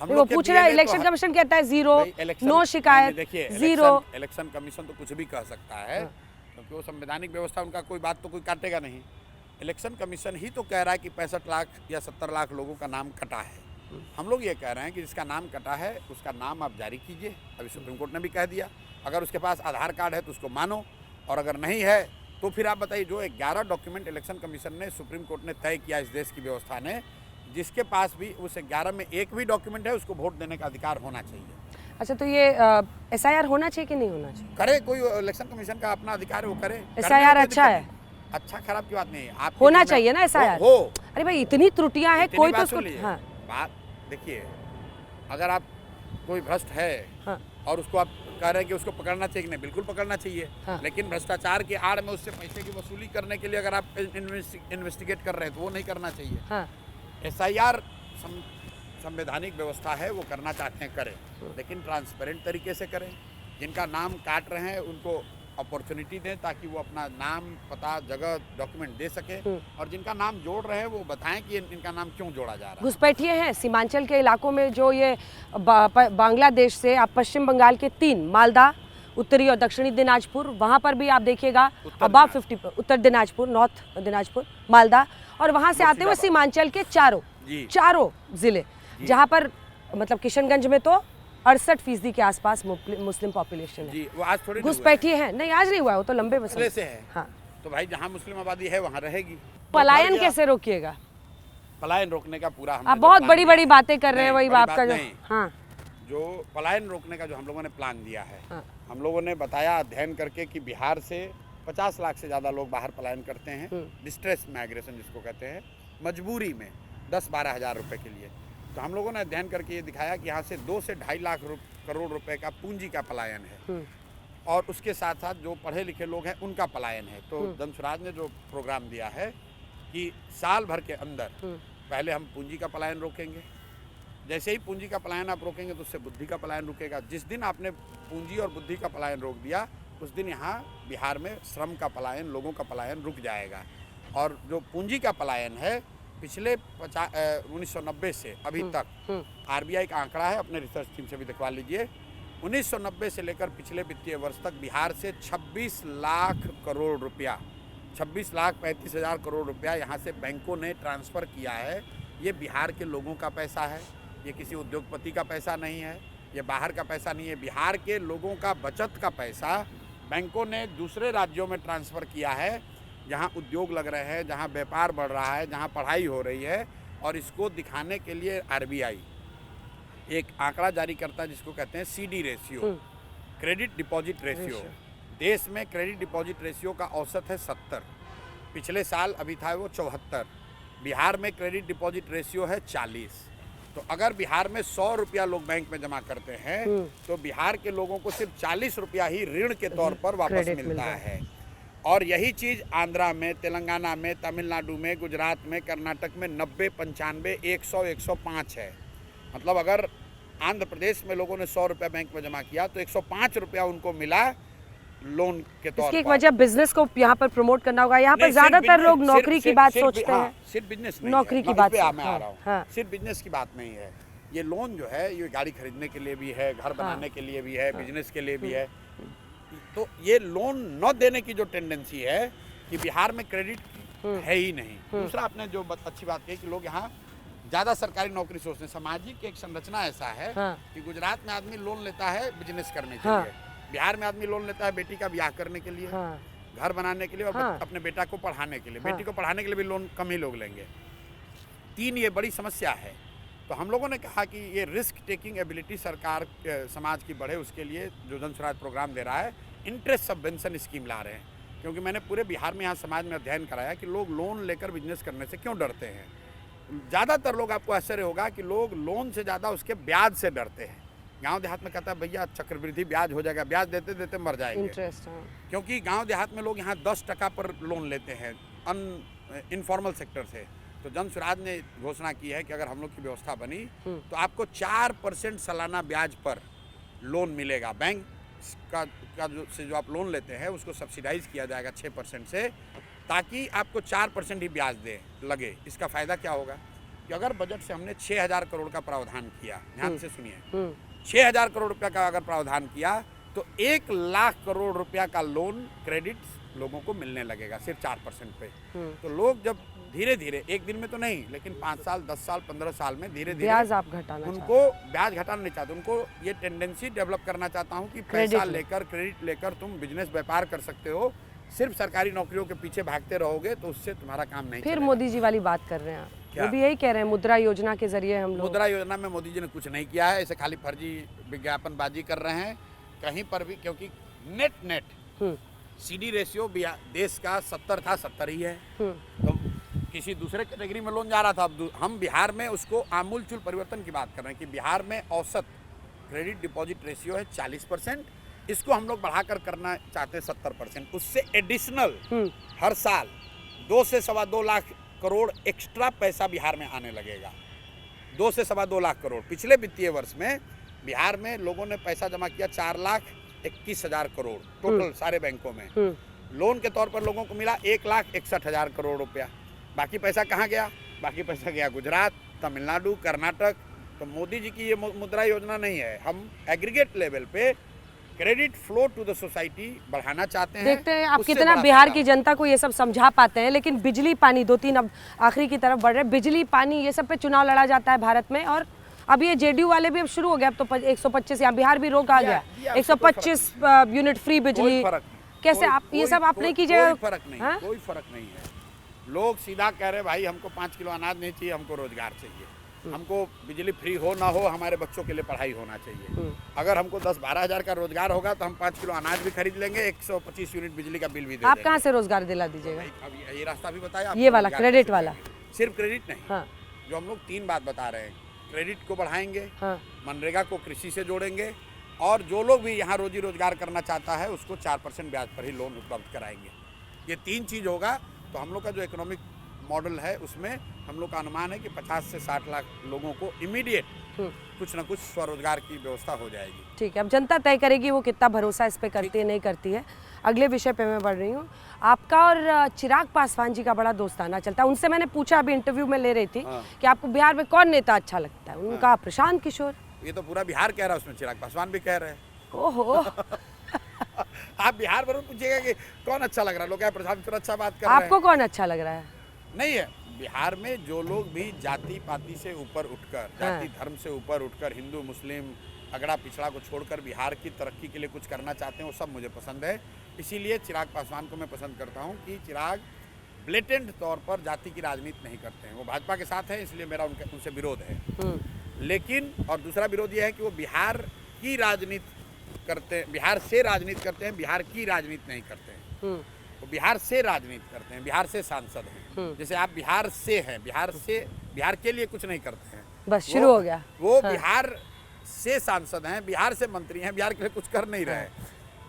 वो पूछ रहा है, इलेक्शन कमीशन कहता है 0, नो शिकायत, देखिए 0। इलेक्शन कमीशन तो कुछ भी कह सकता है, क्योंकि वो संवैधानिक व्यवस्था, उनका कोई बात तो कोई काटेगा नहीं। इलेक्शन कमीशन ही तो कह रहा है कि 65 लाख या 70 लाख लोगों का नाम कटा है। हम लोग ये कह रहे हैं कि जिसका नाम कटा है उसका नाम आप जारी कीजिए। अभी सुप्रीम कोर्ट ने भी कह दिया, अगर उसके पास आधार कार्ड है तो उसको मानो, और अगर नहीं है तो फिर आप बताइए। जो 11 डॉक्यूमेंट इलेक्शन कमीशन ने, सुप्रीम कोर्ट ने तय किया इस देश की व्यवस्था ने, जिसके पास भी उस 11 में एक भी डॉक्यूमेंट है, उसको वोट देने का अधिकार होना चाहिए। अच्छा, तो ये एसआईआर होना चाहिए कि नहीं होना चाहिए? करे, कोई इलेक्शन कमीशन का अपना अधिकार है, वो करे। एसआईआर अच्छा है, अच्छा खराब की बात नहीं है, आप होना चाहिए ना एसआईआर। हो। अरे भाई इतनी त्रुटियां हैं, कोई तो उसको बात देखिए, अगर आप कोई भ्रष्ट है और उसको आप कह रहे हैं कि उसको पकड़ना चाहिए कि नहीं, बिल्कुल पकड़ना चाहिए। लेकिन भ्रष्टाचार की आड़ में उससे पैसे की वसूली करने के लिए अगर आप इन्वेस्टिगेट कर रहे हैं तो वो नहीं करना चाहिए। एसआईआर संवैधानिक व्यवस्था है वो करना चाहते हैं करें, लेकिन ट्रांसपेरेंट तरीके से करें। जिनका नाम काट रहे हैं उनको अपॉर्चुनिटी दें ताकि वो अपना नाम, पता, जगह, डॉक्यूमेंट दे सके, और जिनका नाम जोड़ रहे हैं वो बताएं कि इनका नाम क्यों जोड़ा जा रहा है। घुसपैठिए हैं सीमांचल के इलाकों में जो ये बांग्लादेश से आप पश्चिम बंगाल के 3 मालदा, उत्तरी और दक्षिणी दिनाजपुर, वहाँ पर भी आप देखिएगा अबाव 50, उत्तर दिनाजपुर, नॉर्थ दिनाजपुर, मालदा, और वहाँ से आते हुए सीमांचल के चारों जिले, जहाँ पर मतलब किशनगंज में तो 68% के आसपास मुस्लिम पॉपुलेशन है। जी, वो आज थोड़ी घुसपैठिए हैं, नहीं आज नहीं हुआ, वो तो लंबे वक्त से है। हाँ, तो भाई जहाँ मुस्लिम आबादी है वहाँ रहेगी। पलायन कैसे रोकिएगा? पलायन रोकने का पूरा आप बहुत बड़ी बड़ी बातें कर रहे हैं, वही आपका जो हाँ, जो पलायन रोकने का जो हम लोगों ने प्लान दिया है, हम लोगों ने बताया अध्ययन करके कि बिहार से 50 लाख से ज़्यादा लोग बाहर पलायन करते हैं, डिस्ट्रेस माइग्रेशन जिसको कहते हैं, मजबूरी में 10-12 हज़ार रुपये के लिए। तो हम लोगों ने अध्ययन करके ये दिखाया कि यहाँ से 2 से 2.5 लाख करोड़ रुपए का पूंजी का पलायन है, और उसके साथ साथ जो पढ़े लिखे लोग हैं उनका पलायन है। तो जनसुराज ने जो प्रोग्राम दिया है कि साल भर के अंदर पहले हम पूंजी का पलायन रोकेंगे। जैसे ही पूंजी का पलायन आप रोकेंगे तो उससे बुद्धि का पलायन रुकेगा। जिस दिन आपने पूंजी और बुद्धि का पलायन रोक दिया उस दिन यहाँ बिहार में श्रम का पलायन, लोगों का पलायन रुक जाएगा। और जो पूंजी का पलायन है पिछले 1990 से अभी तक, आरबीआई का आंकड़ा है, अपने रिसर्च टीम से भी दिखवा लीजिए, 1990 से लेकर पिछले वित्तीय वर्ष तक बिहार से 26 लाख करोड़ रुपया, 26,35,000 करोड़ रुपया यहाँ से बैंकों ने ट्रांसफ़र किया है। ये बिहार के लोगों का पैसा है, ये किसी उद्योगपति का पैसा नहीं है, ये बाहर का पैसा नहीं है। बिहार के लोगों का बचत का पैसा बैंकों ने दूसरे राज्यों में ट्रांसफ़र किया है, जहाँ उद्योग लग रहे हैं, जहाँ व्यापार बढ़ रहा है, जहाँ पढ़ाई हो रही है। और इसको दिखाने के लिए आरबीआई एक आंकड़ा जारी करता है जिसको कहते हैं CD ratio, credit deposit ratio. देश में क्रेडिट डिपॉजिट रेशियो का औसत है 70, पिछले साल अभी था वो 74। बिहार में क्रेडिट डिपॉजिट रेशियो है 40। तो अगर बिहार में 100 रुपया लोग बैंक में जमा करते हैं तो बिहार के लोगों को सिर्फ 40 रुपया ही ऋण के तौर पर वापस मिलता है। और यही चीज़ आंध्रा में, तेलंगाना में, तमिलनाडु में, गुजरात में, कर्नाटक में 90, 95, 100, 105 है। मतलब अगर आंध्र प्रदेश में लोगों ने 100 रुपया बैंक में जमा किया तो 105 रुपया उनको मिला लोन के तौर पर। इसकी एक वजह बिजनेस को यहाँ पर प्रमोट करना होगा। यहाँ पर ज्यादातर लोग नौकरी की बात सोचते हैं। सिर्फ बिजनेस नहीं, नौकरी की बात मैं आ रहा हूँ, सिर्फ बिजनेस की बात नहीं है। ये लोन जो है ये गाड़ी खरीदने के लिए भी है, घर बनाने के लिए भी है, बिजनेस के लिए भी है। तो ये लोन न देने की जो टेंडेंसी है कि बिहार में क्रेडिट है ही नहीं। दूसरा आपने जो अच्छी बात कही कि लोग यहाँ ज़्यादा सरकारी नौकरी सोचते हैं। सामाजिक एक संरचना ऐसा है कि गुजरात में आदमी लोन लेता है बिजनेस करने के लिए, बिहार में आदमी लोन लेता है बेटी का ब्याह करने के लिए, घर बनाने के लिए और अपने बेटा को पढ़ाने के लिए। बेटी को पढ़ाने के लिए भी लोन कम ही लोग लेंगे। 3 ये बड़ी समस्या है। तो हम लोगों ने कहा कि ये रिस्क टेकिंग एबिलिटी सरकार समाज की बढ़े, उसके लिए जो जनसुराज प्रोग्राम दे रहा है, इंटरेस्ट सबवेंशन स्कीम ला रहे हैं। क्योंकि मैंने पूरे बिहार में यहाँ समाज में अध्ययन कराया कि लोग लोन लेकर बिजनेस करने से क्यों डरते हैं। ज़्यादातर लोग, आपको आश्चर्य होगा कि लोग लोन से ज़्यादा उसके ब्याज से डरते हैं। गांव देहात में कहता है भैया चक्रवृद्धि ब्याज हो जाएगा, ब्याज देते देते मर जाएंगे। क्योंकि गांव देहात में लोग यहाँ 10% पर लोन लेते हैं इनफॉर्मल सेक्टर से। तो जनसुराज ने घोषणा की है कि अगर हम लोग की व्यवस्था बनी तो आपको 4% सालाना ब्याज पर लोन मिलेगा। बैंक का जो आप लोन लेते हैं उसको सब्सिडाइज किया जाएगा 6% से, ताकि आपको 4% ही ब्याज लगे। इसका फ़ायदा क्या होगा कि अगर बजट से हमने 6,000 करोड़ का प्रावधान किया, ध्यान से सुनिए, 6,000 करोड़ रुपया का अगर प्रावधान किया तो 1 लाख करोड़ रुपया का लोन क्रेडिट लोगों को मिलने लगेगा सिर्फ 4% पे। तो लोग जब धीरे धीरे, एक दिन में तो नहीं लेकिन 5 साल, 10 साल, 15 साल में धीरे धीरे ब्याज आप घटाना, उनको ब्याज घटाना नहीं चाहते, उनको ये टेंडेंसी डेवलप करना चाहता हूँ कि पैसा लेकर, क्रेडिट लेकर तुम बिजनेस व्यापार कर सकते हो। सिर्फ सरकारी नौकरियों के पीछे भागते रहोगे तो उससे तुम्हारा काम नहीं फिर मोदी जी वाली बात कर रहे हैं आप, वो भी यही कह रहे हैं मुद्रा योजना के जरिए हम लोग। मुद्रा योजना में मोदी जी ने कुछ नहीं किया है, इसे खाली फर्जी विज्ञापनबाजी कर रहे हैं कहीं पर भी। क्योंकि नेट CD रेशियो देश का 70 था, 70 ही है। तो किसी दूसरे कैटेगरी में लोन जा रहा था, अब हम बिहार में उसको आमूलचूल परिवर्तन की बात कर रहे हैं कि बिहार में औसत क्रेडिट डिपॉजिट रेशियो है 40%, इसको हम लोग बढ़ाकर करना चाहते हैं 70%। उससे एडिशनल हर साल 2 से 2.25 लाख करोड़ एक्स्ट्रा पैसा बिहार में आने लगेगा। 2 से 2.25 लाख करोड़। पिछले वित्तीय वर्ष में बिहार में लोगों ने पैसा जमा किया 4,21,000 करोड़ टोटल सारे बैंकों में। लोन के तौर पर लोगों को मिला 1,61,000 करोड़ रुपया। बाकी पैसा कहाँ गया? बाकी पैसा गया गुजरात, तमिलनाडु, कर्नाटक। तो मोदी जी की ये मुद्रा योजना नहीं है, हम एग्रीगेट लेवल पे credit flow to the society बढ़ाना चाहते हैं। देखते हैं आप कितना बिहार की जनता को ये सब समझा पाते हैं। लेकिन बिजली पानी 2-3 अब आखिरी की तरफ बढ़ रहे हैं। बिजली पानी ये सब पे चुनाव लड़ा जाता है भारत में, और अब ये जेडीयू वाले भी अब शुरू हो गया। अब तो 125 यहाँ बिहार भी रोक आ गया, 125 यूनिट फ्री बिजली। कैसे आप ये सब आप नहीं कीजिएगा? कोई फर्क नहीं, कोई फर्क नहीं है। लोग सीधा कह रहे भाई हमको 5 किलो अनाज नहीं चाहिए, हमको रोजगार चाहिए, हमको बिजली फ्री हो ना हो, हमारे बच्चों के लिए पढ़ाई होना चाहिए। अगर हमको 10-12 हज़ार का रोजगार होगा तो हम 5 किलो अनाज भी खरीद लेंगे, 125 यूनिट बिजली का बिल भी दे देंगे। आप कहाँ से रोजगार दिला दीजिएगा? अब ये रास्ता भी बताया, ये वाला क्रेडिट वाला। सिर्फ क्रेडिट नहीं, हाँ। जो हम लोग 3 बात बता रहे हैं, क्रेडिट को बढ़ाएंगे, हाँ। मनरेगा को कृषि से जोड़ेंगे, और जो लोग भी यहाँ रोजी रोजगार करना चाहता है उसको 4% ब्याज पर ही लोन उपलब्ध कराएंगे। ये 3 चीज़ होगा तो हम लोग का जो इकोनॉमिक मॉडल है उसमें हम लोग का अनुमान है कि 50 से 60 लाख लोगों को इमीडिएट कुछ ना कुछ स्वरोजगार की व्यवस्था हो जाएगी। ठीक है, अब जनता तय करेगी वो कितना भरोसा इस पे करती है नहीं करती है। अगले विषय पे मैं बढ़ रही हूँ। आपका और चिराग पासवान जी का बड़ा दोस्ताना चलता है। उनसे मैंने पूछा, अभी इंटरव्यू में ले रही थी, कि आपको बिहार में कौन नेता अच्छा लगता है? उनका प्रशांत किशोर। ये तो पूरा बिहार कह रहा है, उसमें चिराग पासवान भी कह रहे हैं। ओहो। आप बिहार भर पूछिएगा कि कौन अच्छा लग रहा है, लोग क्या प्रशांत किशोर अच्छा बात कर रहे हैं। आपको कौन अच्छा लग रहा है? नहीं है, बिहार में जो लोग भी जाति पाति से ऊपर उठकर, जाति धर्म से ऊपर उठकर, हिंदू मुस्लिम अगड़ा पिछड़ा को छोड़कर बिहार की तरक्की के लिए कुछ करना चाहते हैं, वो सब मुझे पसंद है। इसीलिए चिराग पासवान को मैं पसंद करता हूँ कि चिराग ब्लेटेंट तौर पर जाति की राजनीति नहीं करते हैं। वो भाजपा के साथ है, इसलिए मेरा उनसे विरोध है। लेकिन और दूसरा विरोध यह है कि वो बिहार की राजनीति करते हैं, बिहार से राजनीति करते हैं, बिहार की राजनीति नहीं करते हैं। वो बिहार से राजनीति करते हैं, बिहार से सांसद हैं। जैसे आप बिहार से हैं, बिहार के लिए कुछ नहीं करते हैं, बस शुरू हो गया। वो बिहार से सांसद हैं, बिहार से मंत्री हैं, बिहार के लिए कुछ कर नहीं रहे।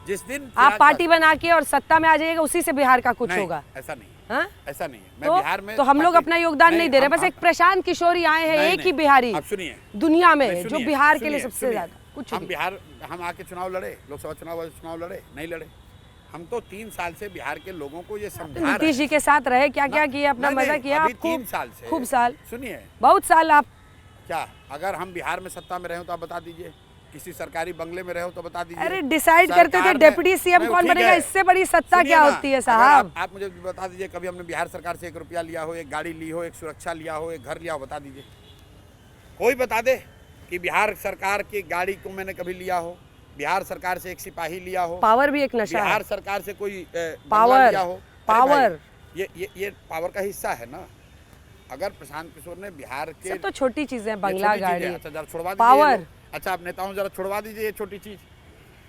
जिस दिन आप पार्टी बना के और सत्ता में आ जाइएगा, उसी से बिहार का कुछ होगा? ऐसा नहीं, हाँ? ऐसा नहीं है। मैं बिहार में तो हम लोग अपना योगदान नहीं दे रहे, बस एक प्रशांत किशोर ही आए हैं, एक ही बिहारी दुनिया में जो बिहार के लिए सबसे ज्यादा कुछ। हम आके चुनाव लड़े, लोकसभा चुनाव लड़े, नहीं लड़े। हम तो 3 साल से बिहार के लोगों को ये समझा रहे हैं। नीतीश जी के साथ रहे, क्या क्या किया, अपना मजा किया। अभी 3 साल से, खूब साल, सुनिए, बहुत साल। आप क्या, अगर हम बिहार में सत्ता में रहे हो तो आप बता दीजिए, किसी सरकारी बंगले में रहे हो तो बता दीजिए। अरे डिसाइड करते थे डिप्टी सीएम कौन बनेगा, इससे बड़ी सत्ता क्या होती है साहब? आप मुझे बता दीजिए, कभी हमने बिहार सरकार से 1 रुपया लिया हो, एक गाड़ी ली हो, एक सुरक्षा लिया हो, एक घर लिया हो, बता दीजिए। कोई बता दे कि बिहार सरकार की गाड़ी को मैंने कभी लिया हो, बिहार सरकार से एक सिपाही लिया हो। पावर भी एक नशा है। बिहार सरकार से कोई पावर लिया हो। पावर ये पावर का हिस्सा है ना। अगर प्रशांत किशोर ने बिहार के, सब तो छोटी चीजें, बंगला, गाड़ी, अच्छा जरा छुड़वा दीजिए, पावर। अच्छा आप नेताओं जरा छुड़वा दीजिए ये छोटी चीज।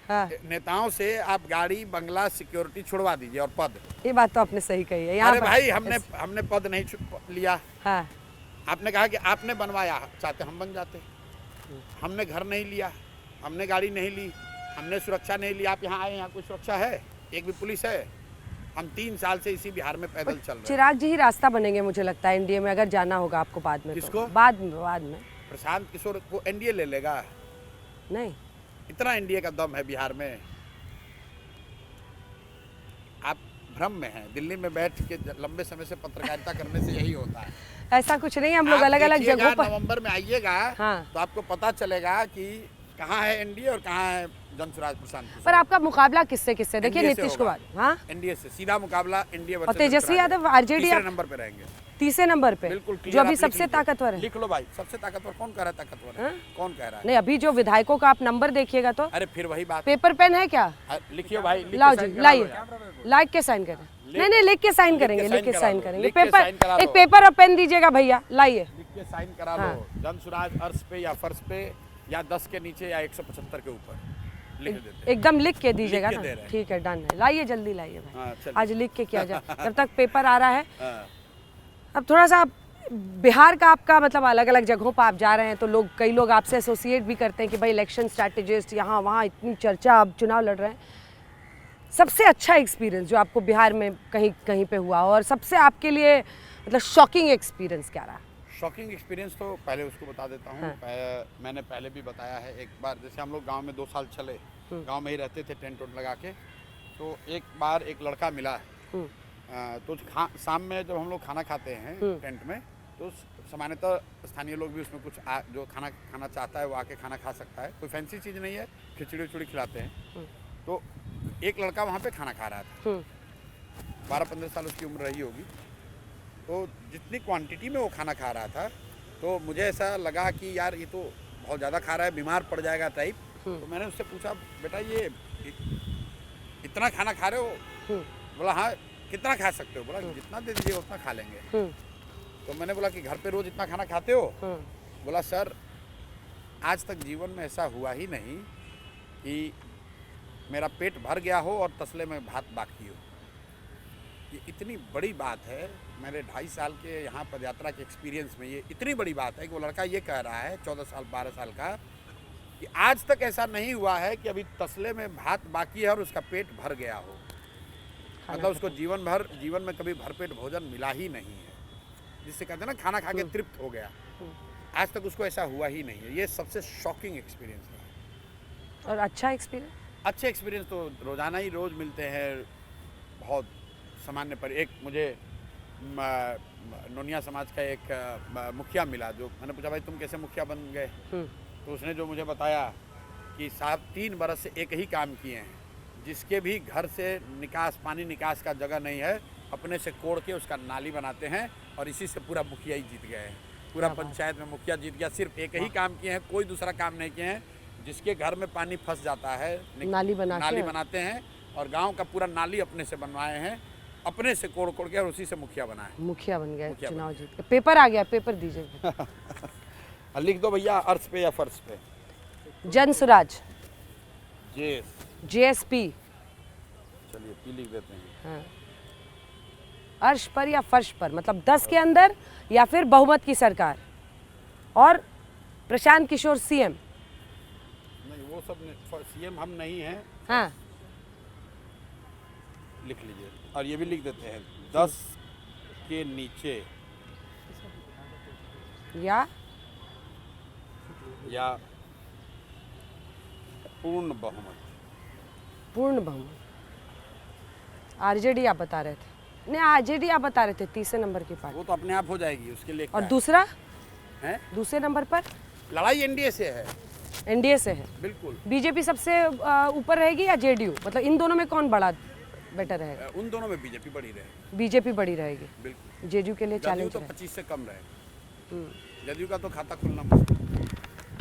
हाँ। नेताओं से आप गाड़ी, बंगला, सिक्योरिटी छुड़वा दीजिए और पद। ये बात तो आपने सही कही है। यहाँ अरे भाई हमने पद नहीं लिया। हाँ। आपने कहा कि आपने बनवाया, चाहते हम बन जाते। हमने घर नहीं लिया, हमने गाड़ी नहीं ली, हमने सुरक्षा नहीं ली। आप यहाँ आए, यहाँ कोई सुरक्षा है? एक भी पुलिस है? हम 3 साल से इसी बिहार में पैदल चल रहे हैं। चिराग जी ही रास्ता बनेंगे मुझे लगता है एनडीए में, अगर जाना होगा आपको बाद में। किसको? बाद में प्रशांत किशोर को एनडीए ले लेगा? नहीं, इतना एनडीए का दम है बिहार में। आप भ्रम में हैं। दिल्ली में बैठ के लंबे समय से पत्रकारिता करने से यही होता है। ऐसा कुछ नहीं है, हम लोग अलग अलग जगहों पर। नवंबर में आइएगा, हाँ। तो आपको पता चलेगा कि कहाँ है एनडीए और कहाँ है जनसुराज प्रशांत किशोर। पर आपका मुकाबला किससे? देखिए नीतीश कुमार, हाँ, एनडीए से सीधा मुकाबला एनडीए और तेजस्वी यादव आरजेडी तीसरे नंबर पे रहेंगे। तीसरे नंबर पे, बिल्कुल, जो अभी सबसे ताकतवर है। लिख लो भाई, सबसे ताकतवर कौन कह रहा है? ताकतवर है? कौन कह रहा है? नहीं, अभी जो विधायकों का आप नंबर देखिएगा तो। अरे फिर वही बात। पेपर पेन है क्या? लिखिए भाई, लाओ जी, लाइए, लाइक के साइन करें। नहीं, लिख के साइन करेंगे, लिख के साइन करेंगे। पेपर, एक पेपर और पेन दीजिएगा भैया, लाइए, लिख के साइन करा लो। जनसुराज अर्श पे या फर्श पे या 10 के नीचे या 175 के ऊपर लिख देते। एकदम लिख के दीजिएगा ना। ठीक है, डन है। लाइए, जल्दी लाइए भाई, आज लिख के किया जाए। जब तक पेपर आ रहा है। अब थोड़ा सा बिहार का आपका मतलब, अलग अलग जगहों पर आप जा रहे हैं तो कई लोग आपसे एसोसिएट भी करते हैं कि भाई इलेक्शन स्ट्रैटेजिस्ट, यहाँ वहाँ इतनी चर्चा, अब चुनाव लड़ रहे हैं। सबसे अच्छा एक्सपीरियंस जो आपको बिहार में कहीं पे हुआ, और सबसे आपके लिए मतलब शॉकिंग एक्सपीरियंस क्या रहा? शॉकिंग एक्सपीरियंस तो पहले उसको बता देता हूँ। मैंने पहले भी बताया है। एक बार जैसे हम लोग गांव में 2 साल चले, गांव में ही रहते थे टेंट वेंट लगा के, तो एक बार एक लड़का मिला। तो शाम में जब हम लोग खाना खाते हैं टेंट में, तो सामान्यतः स्थानीय लोग भी उसमें कुछ जो खाना चाहता है वो आके खाना खा सकता है। कोई फैंसी चीज़ नहीं है, खिचड़ी उचड़ी खिलाते हैं। तो एक लड़का वहाँ पे खाना खा रहा था, 12-15 साल उसकी उम्र रही होगी। तो जितनी क्वांटिटी में वो खाना खा रहा था, तो मुझे ऐसा लगा कि यार ये तो बहुत ज़्यादा खा रहा है, बीमार पड़ जाएगा टाइप। तो मैंने उससे पूछा, बेटा ये इतना खाना खा रहे हो? बोला हाँ। कितना खा सकते हो? बोला जितना दे दीजिए उतना खा लेंगे। तो मैंने बोला कि घर पे रोज इतना खाना खाते हो? बोला सर आज तक जीवन में ऐसा हुआ ही नहीं कि मेरा पेट भर गया हो और तसले में भात बाकी हो। ये इतनी बड़ी बात है। मेरे 2.5 साल के यहाँ पदयात्रा के एक्सपीरियंस में ये इतनी बड़ी बात है कि वो लड़का ये कह रहा है 14 साल 12 साल का कि आज तक ऐसा नहीं हुआ है कि अभी तसले में भात बाकी है और उसका पेट भर गया हो। मतलब उसको जीवन में कभी भरपेट भोजन मिला ही नहीं है, जिससे कहते हैं ना खाना खा के तृप्त हो गया। आज तक उसको ऐसा हुआ ही नहीं है। ये सबसे शॉकिंग एक्सपीरियंस है। और अच्छा एक्सपीरियंस? अच्छे एक्सपीरियंस तो रोजाना ही रोज मिलते हैं, बहुत सामान्य। पर एक मुझे नोनिया समाज का एक मुखिया मिला, जो मैंने पूछा भाई तुम कैसे मुखिया बन गए? तो उसने जो मुझे बताया कि साहब 3 बरस से एक ही काम किए हैं, जिसके भी घर से पानी निकास का जगह नहीं है, अपने से कोड़ के उसका नाली बनाते हैं और इसी से पूरा मुखिया ही जीत गए हैं। पूरा पंचायत में मुखिया जीत गया। सिर्फ एक ही काम किए हैं, कोई दूसरा काम नहीं किए हैं। जिसके घर में पानी फंस जाता है नाली बनाते हैं और गांव का पूरा नाली अपने से बनवाए हैं, अपने से कोड़ के और उसी से मुखिया बनाए। मुखिया बन गए, चुनाव जीत के। पेपर आ गया, पेपर दीजिए। लिख दो भैया, अर्श पे या फर्श पे। जन स्वराज JSP। चलिए पी लिख देते हैं। हाँ। अर्श पर या फर्श पर, मतलब 10 के अंदर या फिर बहुमत की सरकार। और प्रशांत किशोर CM। नहीं वो सब CM हम नहीं हैं। हाँ लिख लीजिए। और ये भी लिख देते हैं 10 के नीचे या पूर्ण बहुमत। पूर्ण बहुमत। RJD आप बता रहे थे? नहीं RJD आप बता रहे थे 30 नंबर की पार्टी। वो तो अपने आप हो जाएगी, उसके लिए। और दूसरा है दूसरे नंबर पर लड़ाई NDA से है। NDA से है बिल्कुल। BJP सबसे ऊपर रहेगी या JDU? मतलब इन दोनों में कौन बड़ा बेटर रहेगा? उन दोनों में BJP बड़ी रहेगी। BJP बड़ी रहेगी बिल्कुल। JDU के लिए चैलेंज तो 25 से कम रहेगा। JDU का तो खाता खुलना मुश्किल।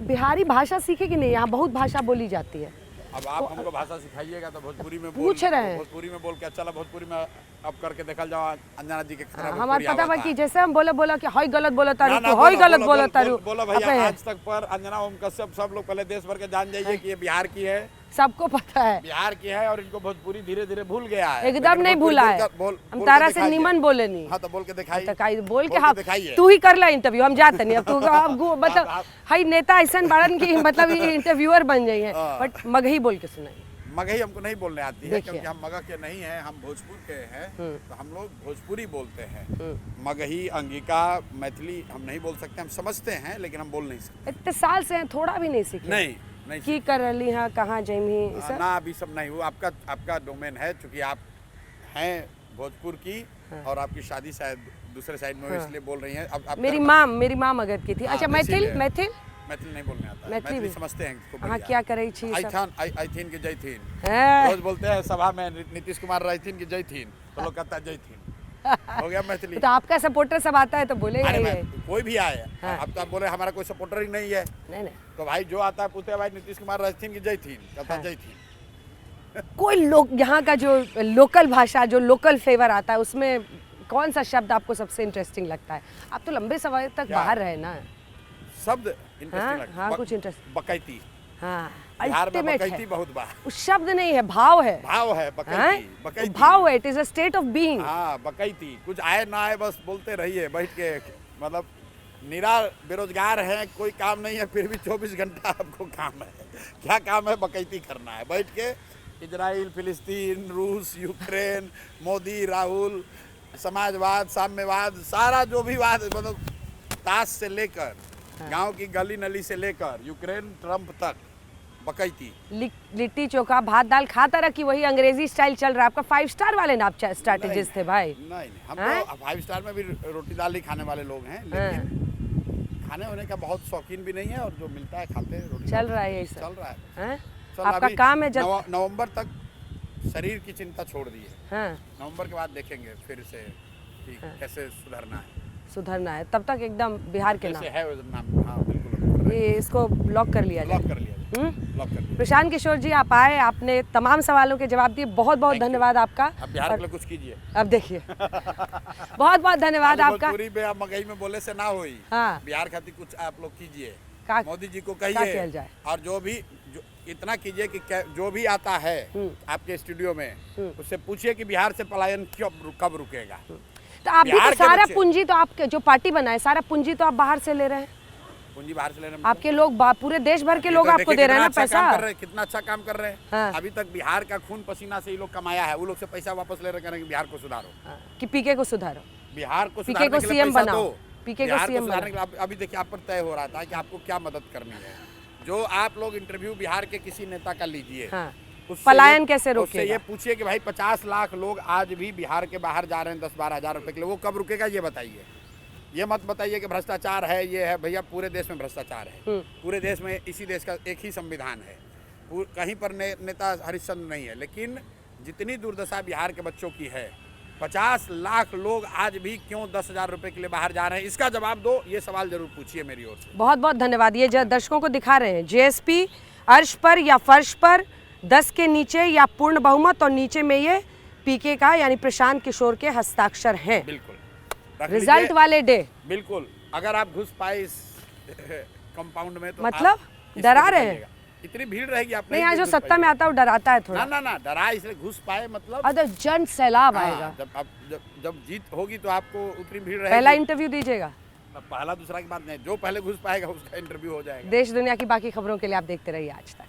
बिहारी भाषा सीखे कि नहीं? यहाँ बहुत भाषा बोली जाती है। अब आप हमको भाषा सिखाइएगा तो भोजपुरी में पूछ रहे हैं। भोजपुरी में बोल के चला भोजपुरी में अब करके देखल जाओ अंजना जी के खतरा। हमारे पता बा कि जैसे हम बोला कि हाई गलत बोला तारू, तो हाई गलत बोला तारू। बोला भैया आज तक पर अंजना ओम कश्यप सब लोग पहले देश भर के जान जाइए कि ये बिहार की है, सबको पता है बिहार की है। और इनको भोजपुरी धीरे धीरे भूल गया है। एकदम नहीं भूला है। हम तारा से निमन बोले नहीं। हाँ तो बोल के दिखाई। बोल के हाँ तू ही कर ला इंटरव्यू, हम जाते नहीं। अब तू मतलब हाई नेता ऐसा बाड़न की मतलब इंटरव्यूअर बन जाइए, बट मगही बोल के सुनाइए। मगही हमको नहीं बोलने आती है, क्योंकि हम मगह के नहीं हैं, हम भोजपुर के हैं। तो हम लोग भोजपुरी बोलते हैं। मगही, अंगिका, मैथिली हम नहीं बोल सकते। हम समझते हैं लेकिन हम बोल नहीं सकते। इतने साल से थोड़ा भी नहीं सीखे। नहीं की कर रही है, कहाँ जाइए ना, अभी सब नहीं। वो आपका डोमेन है, चूंकि आप हैं भोजपुर की। और आपकी शादी शायद दूसरे साइड में, इसलिए बोल रही हैं। अब मेरी माँ मगध की थी। अच्छा मैथिल नहीं बोलने आता। मैथिली समझते हैं। हाँ क्या करे छी आईथीन की जयथीन रोज बोलते हैं सभा में। नीतीश कुमार रायथीन की जयथीन तो लोग कहता है जयथीन। हो गया मैथिली। तो आपका सपोर्टर सब आता है तो बोलेगा कोई भी आए। अब तो आप बोले हमारा कोई सपोर्टर ही नहीं है। नहीं तो भाई जो आता है पूछते हैं भाई नीतीश कुमार रायथीन की जयथीन, कहता है जयथीन। कोई लोग यहाँ का जो लोकल भाषा, जो लोकल फ्लेवर आता है, उसमें कौन सा शब्द आपको सबसे इंटरेस्टिंग लगता है? आप तो लंबे समय तक बाहर रहे ना। शब्द इंटरेस्टिंग लगता है? कुछ इंटरेस्टिंग। बकैती। हाँ अल्टीमेट है। बहुत बार उस शब्द नहीं है, भाव है। बकैती भाव है। It is a state of being. हाँ बकैती। कुछ आए ना आए बस बोलते रहिए बैठ के। मतलब निरा बेरोजगार है, कोई काम नहीं है, फिर भी 24 घंटा आपको काम है। क्या काम है? बकैती करना है बैठ के। इजराइल, फिलिस्तीन, रूस, यूक्रेन, मोदी, राहुल, समाजवाद, साम्यवाद, सारा जो भी वाद, मतलब रोहतास से लेकर गांव की गली नली से लेकर यूक्रेन ट्रंप तक बकैती। लिट्टी चोखा भात दाल खाता रहा कि वही अंग्रेजी स्टाइल चल रहा है आपका? 5 स्टार वाले ना आप स्ट्रैटेजिस्ट थे भाई? नहीं, हम तो 5 स्टार में भी रोटी दाल ही खाने वाले लोग हैं, लेकिन खाने होने का बहुत शौकीन भी नहीं है, और जो मिलता है खाते हैं। रोटी चल रहा है यही सब? चल रहा है। आपका काम है जब नवंबर तक शरीर की चिंता छोड़ दी है। हाँ। नवंबर के बाद देखेंगे फिर से कि कैसे सुधरना है। तब तक एकदम बिहार के नाम है नाम। हाँ बिल्कुल, ये इसको ब्लॉक कर लिया ब्लॉक कर लिया। प्रशांत किशोर जी, आप आए, आपने तमाम सवालों के जवाब दिए, बहुत बहुत धन्यवाद आपका। अब बिहार के लिए कुछ कीजिए। अब देखिए बहुत बहुत धन्यवाद आपका। पूरी पे आप मकई में बोले से ना होई। हाँ। बिहार खातिर कुछ आप लोग कीजिए, मोदी जी को क्या कहिए, किया जाए? और जो इतना कीजिए कि जो भी आता है आपके स्टूडियो में, उससे पूछिए कि बिहार से पलायन कब रुकेगा। तो आप भी तो सारा पूंजी तो आपके जो पार्टी बनाए, सारा पूंजी तो आप बाहर से ले रहे हैं। पूंजी बाहर से ले रहे हैं, आपके लोग पूरे देश भर के लोग आपको दे रहे हैं ना पैसा। कितना अच्छा काम कर रहे हैं। हाँ। अभी तक बिहार का खून पसीना से ये लोग कमाया है, वो लोग से पैसा वापस ले रहे हैं। बिहार को सुधारो। हाँ। कि पीके को सुधारो, बिहार को पीके को सीएम बनाओ, पीके को सीएम बनाओ। अभी देखिए, आप पर तय हो रहा था कि आपको क्या मदद करनी है। जो आप लोग इंटरव्यू बिहार के किसी नेता का लीजिए, हाँ। पलायन कैसे रोकेगा? उससे ये पूछिए कि भाई 50 लाख लोग आज भी बिहार के बाहर जा रहे हैं 10-12 हज़ार रुपए के लिए, वो कब रुकेगा ये बताइए। ये मत बताइए कि भ्रष्टाचार है, ये है। भैया पूरे देश में भ्रष्टाचार है, पूरे देश में। इसी देश का एक ही संविधान है, कहीं पर नेता हरिश्चंद्र नहीं है। लेकिन जितनी दुर्दशा बिहार के बच्चों की है, 50 लाख लोग आज भी क्यों 10,000 रुपए के लिए बाहर जा रहे हैं, इसका जवाब दो। ये सवाल जरूर पूछिए मेरी ओर से। बहुत बहुत धन्यवाद। ये दर्शकों को दिखा रहे हैं, जेएसपी अर्श पर या फर्श पर 10 के नीचे या पूर्ण बहुमत, और नीचे में ये पीके का यानी प्रशांत किशोर के हस्ताक्षर हैं। बिल्कुल रिजल्ट वाले डे। बिल्कुल, अगर आप घुस पाए इस कंपाउंड में तो मतलब डरा रहे हैं। इतनी भीड़ रहेगी। आप नहीं, यहाँ जो सत्ता में आता है वो डराता है थोड़ा। ना डरा इसलिए घुस पाए, मतलब अगर जन सैलाब आएगा। जब जीत होगी तो आपको उतनी भीड़ रहेगी। पहला इंटरव्यू दीजिएगा। पहला दूसरा की बात नहीं, जो पहले घुस पाएगा उसका इंटरव्यू हो जाएगा। देश दुनिया की बाकी खबरों के लिए आप देखते रहिए आज तक।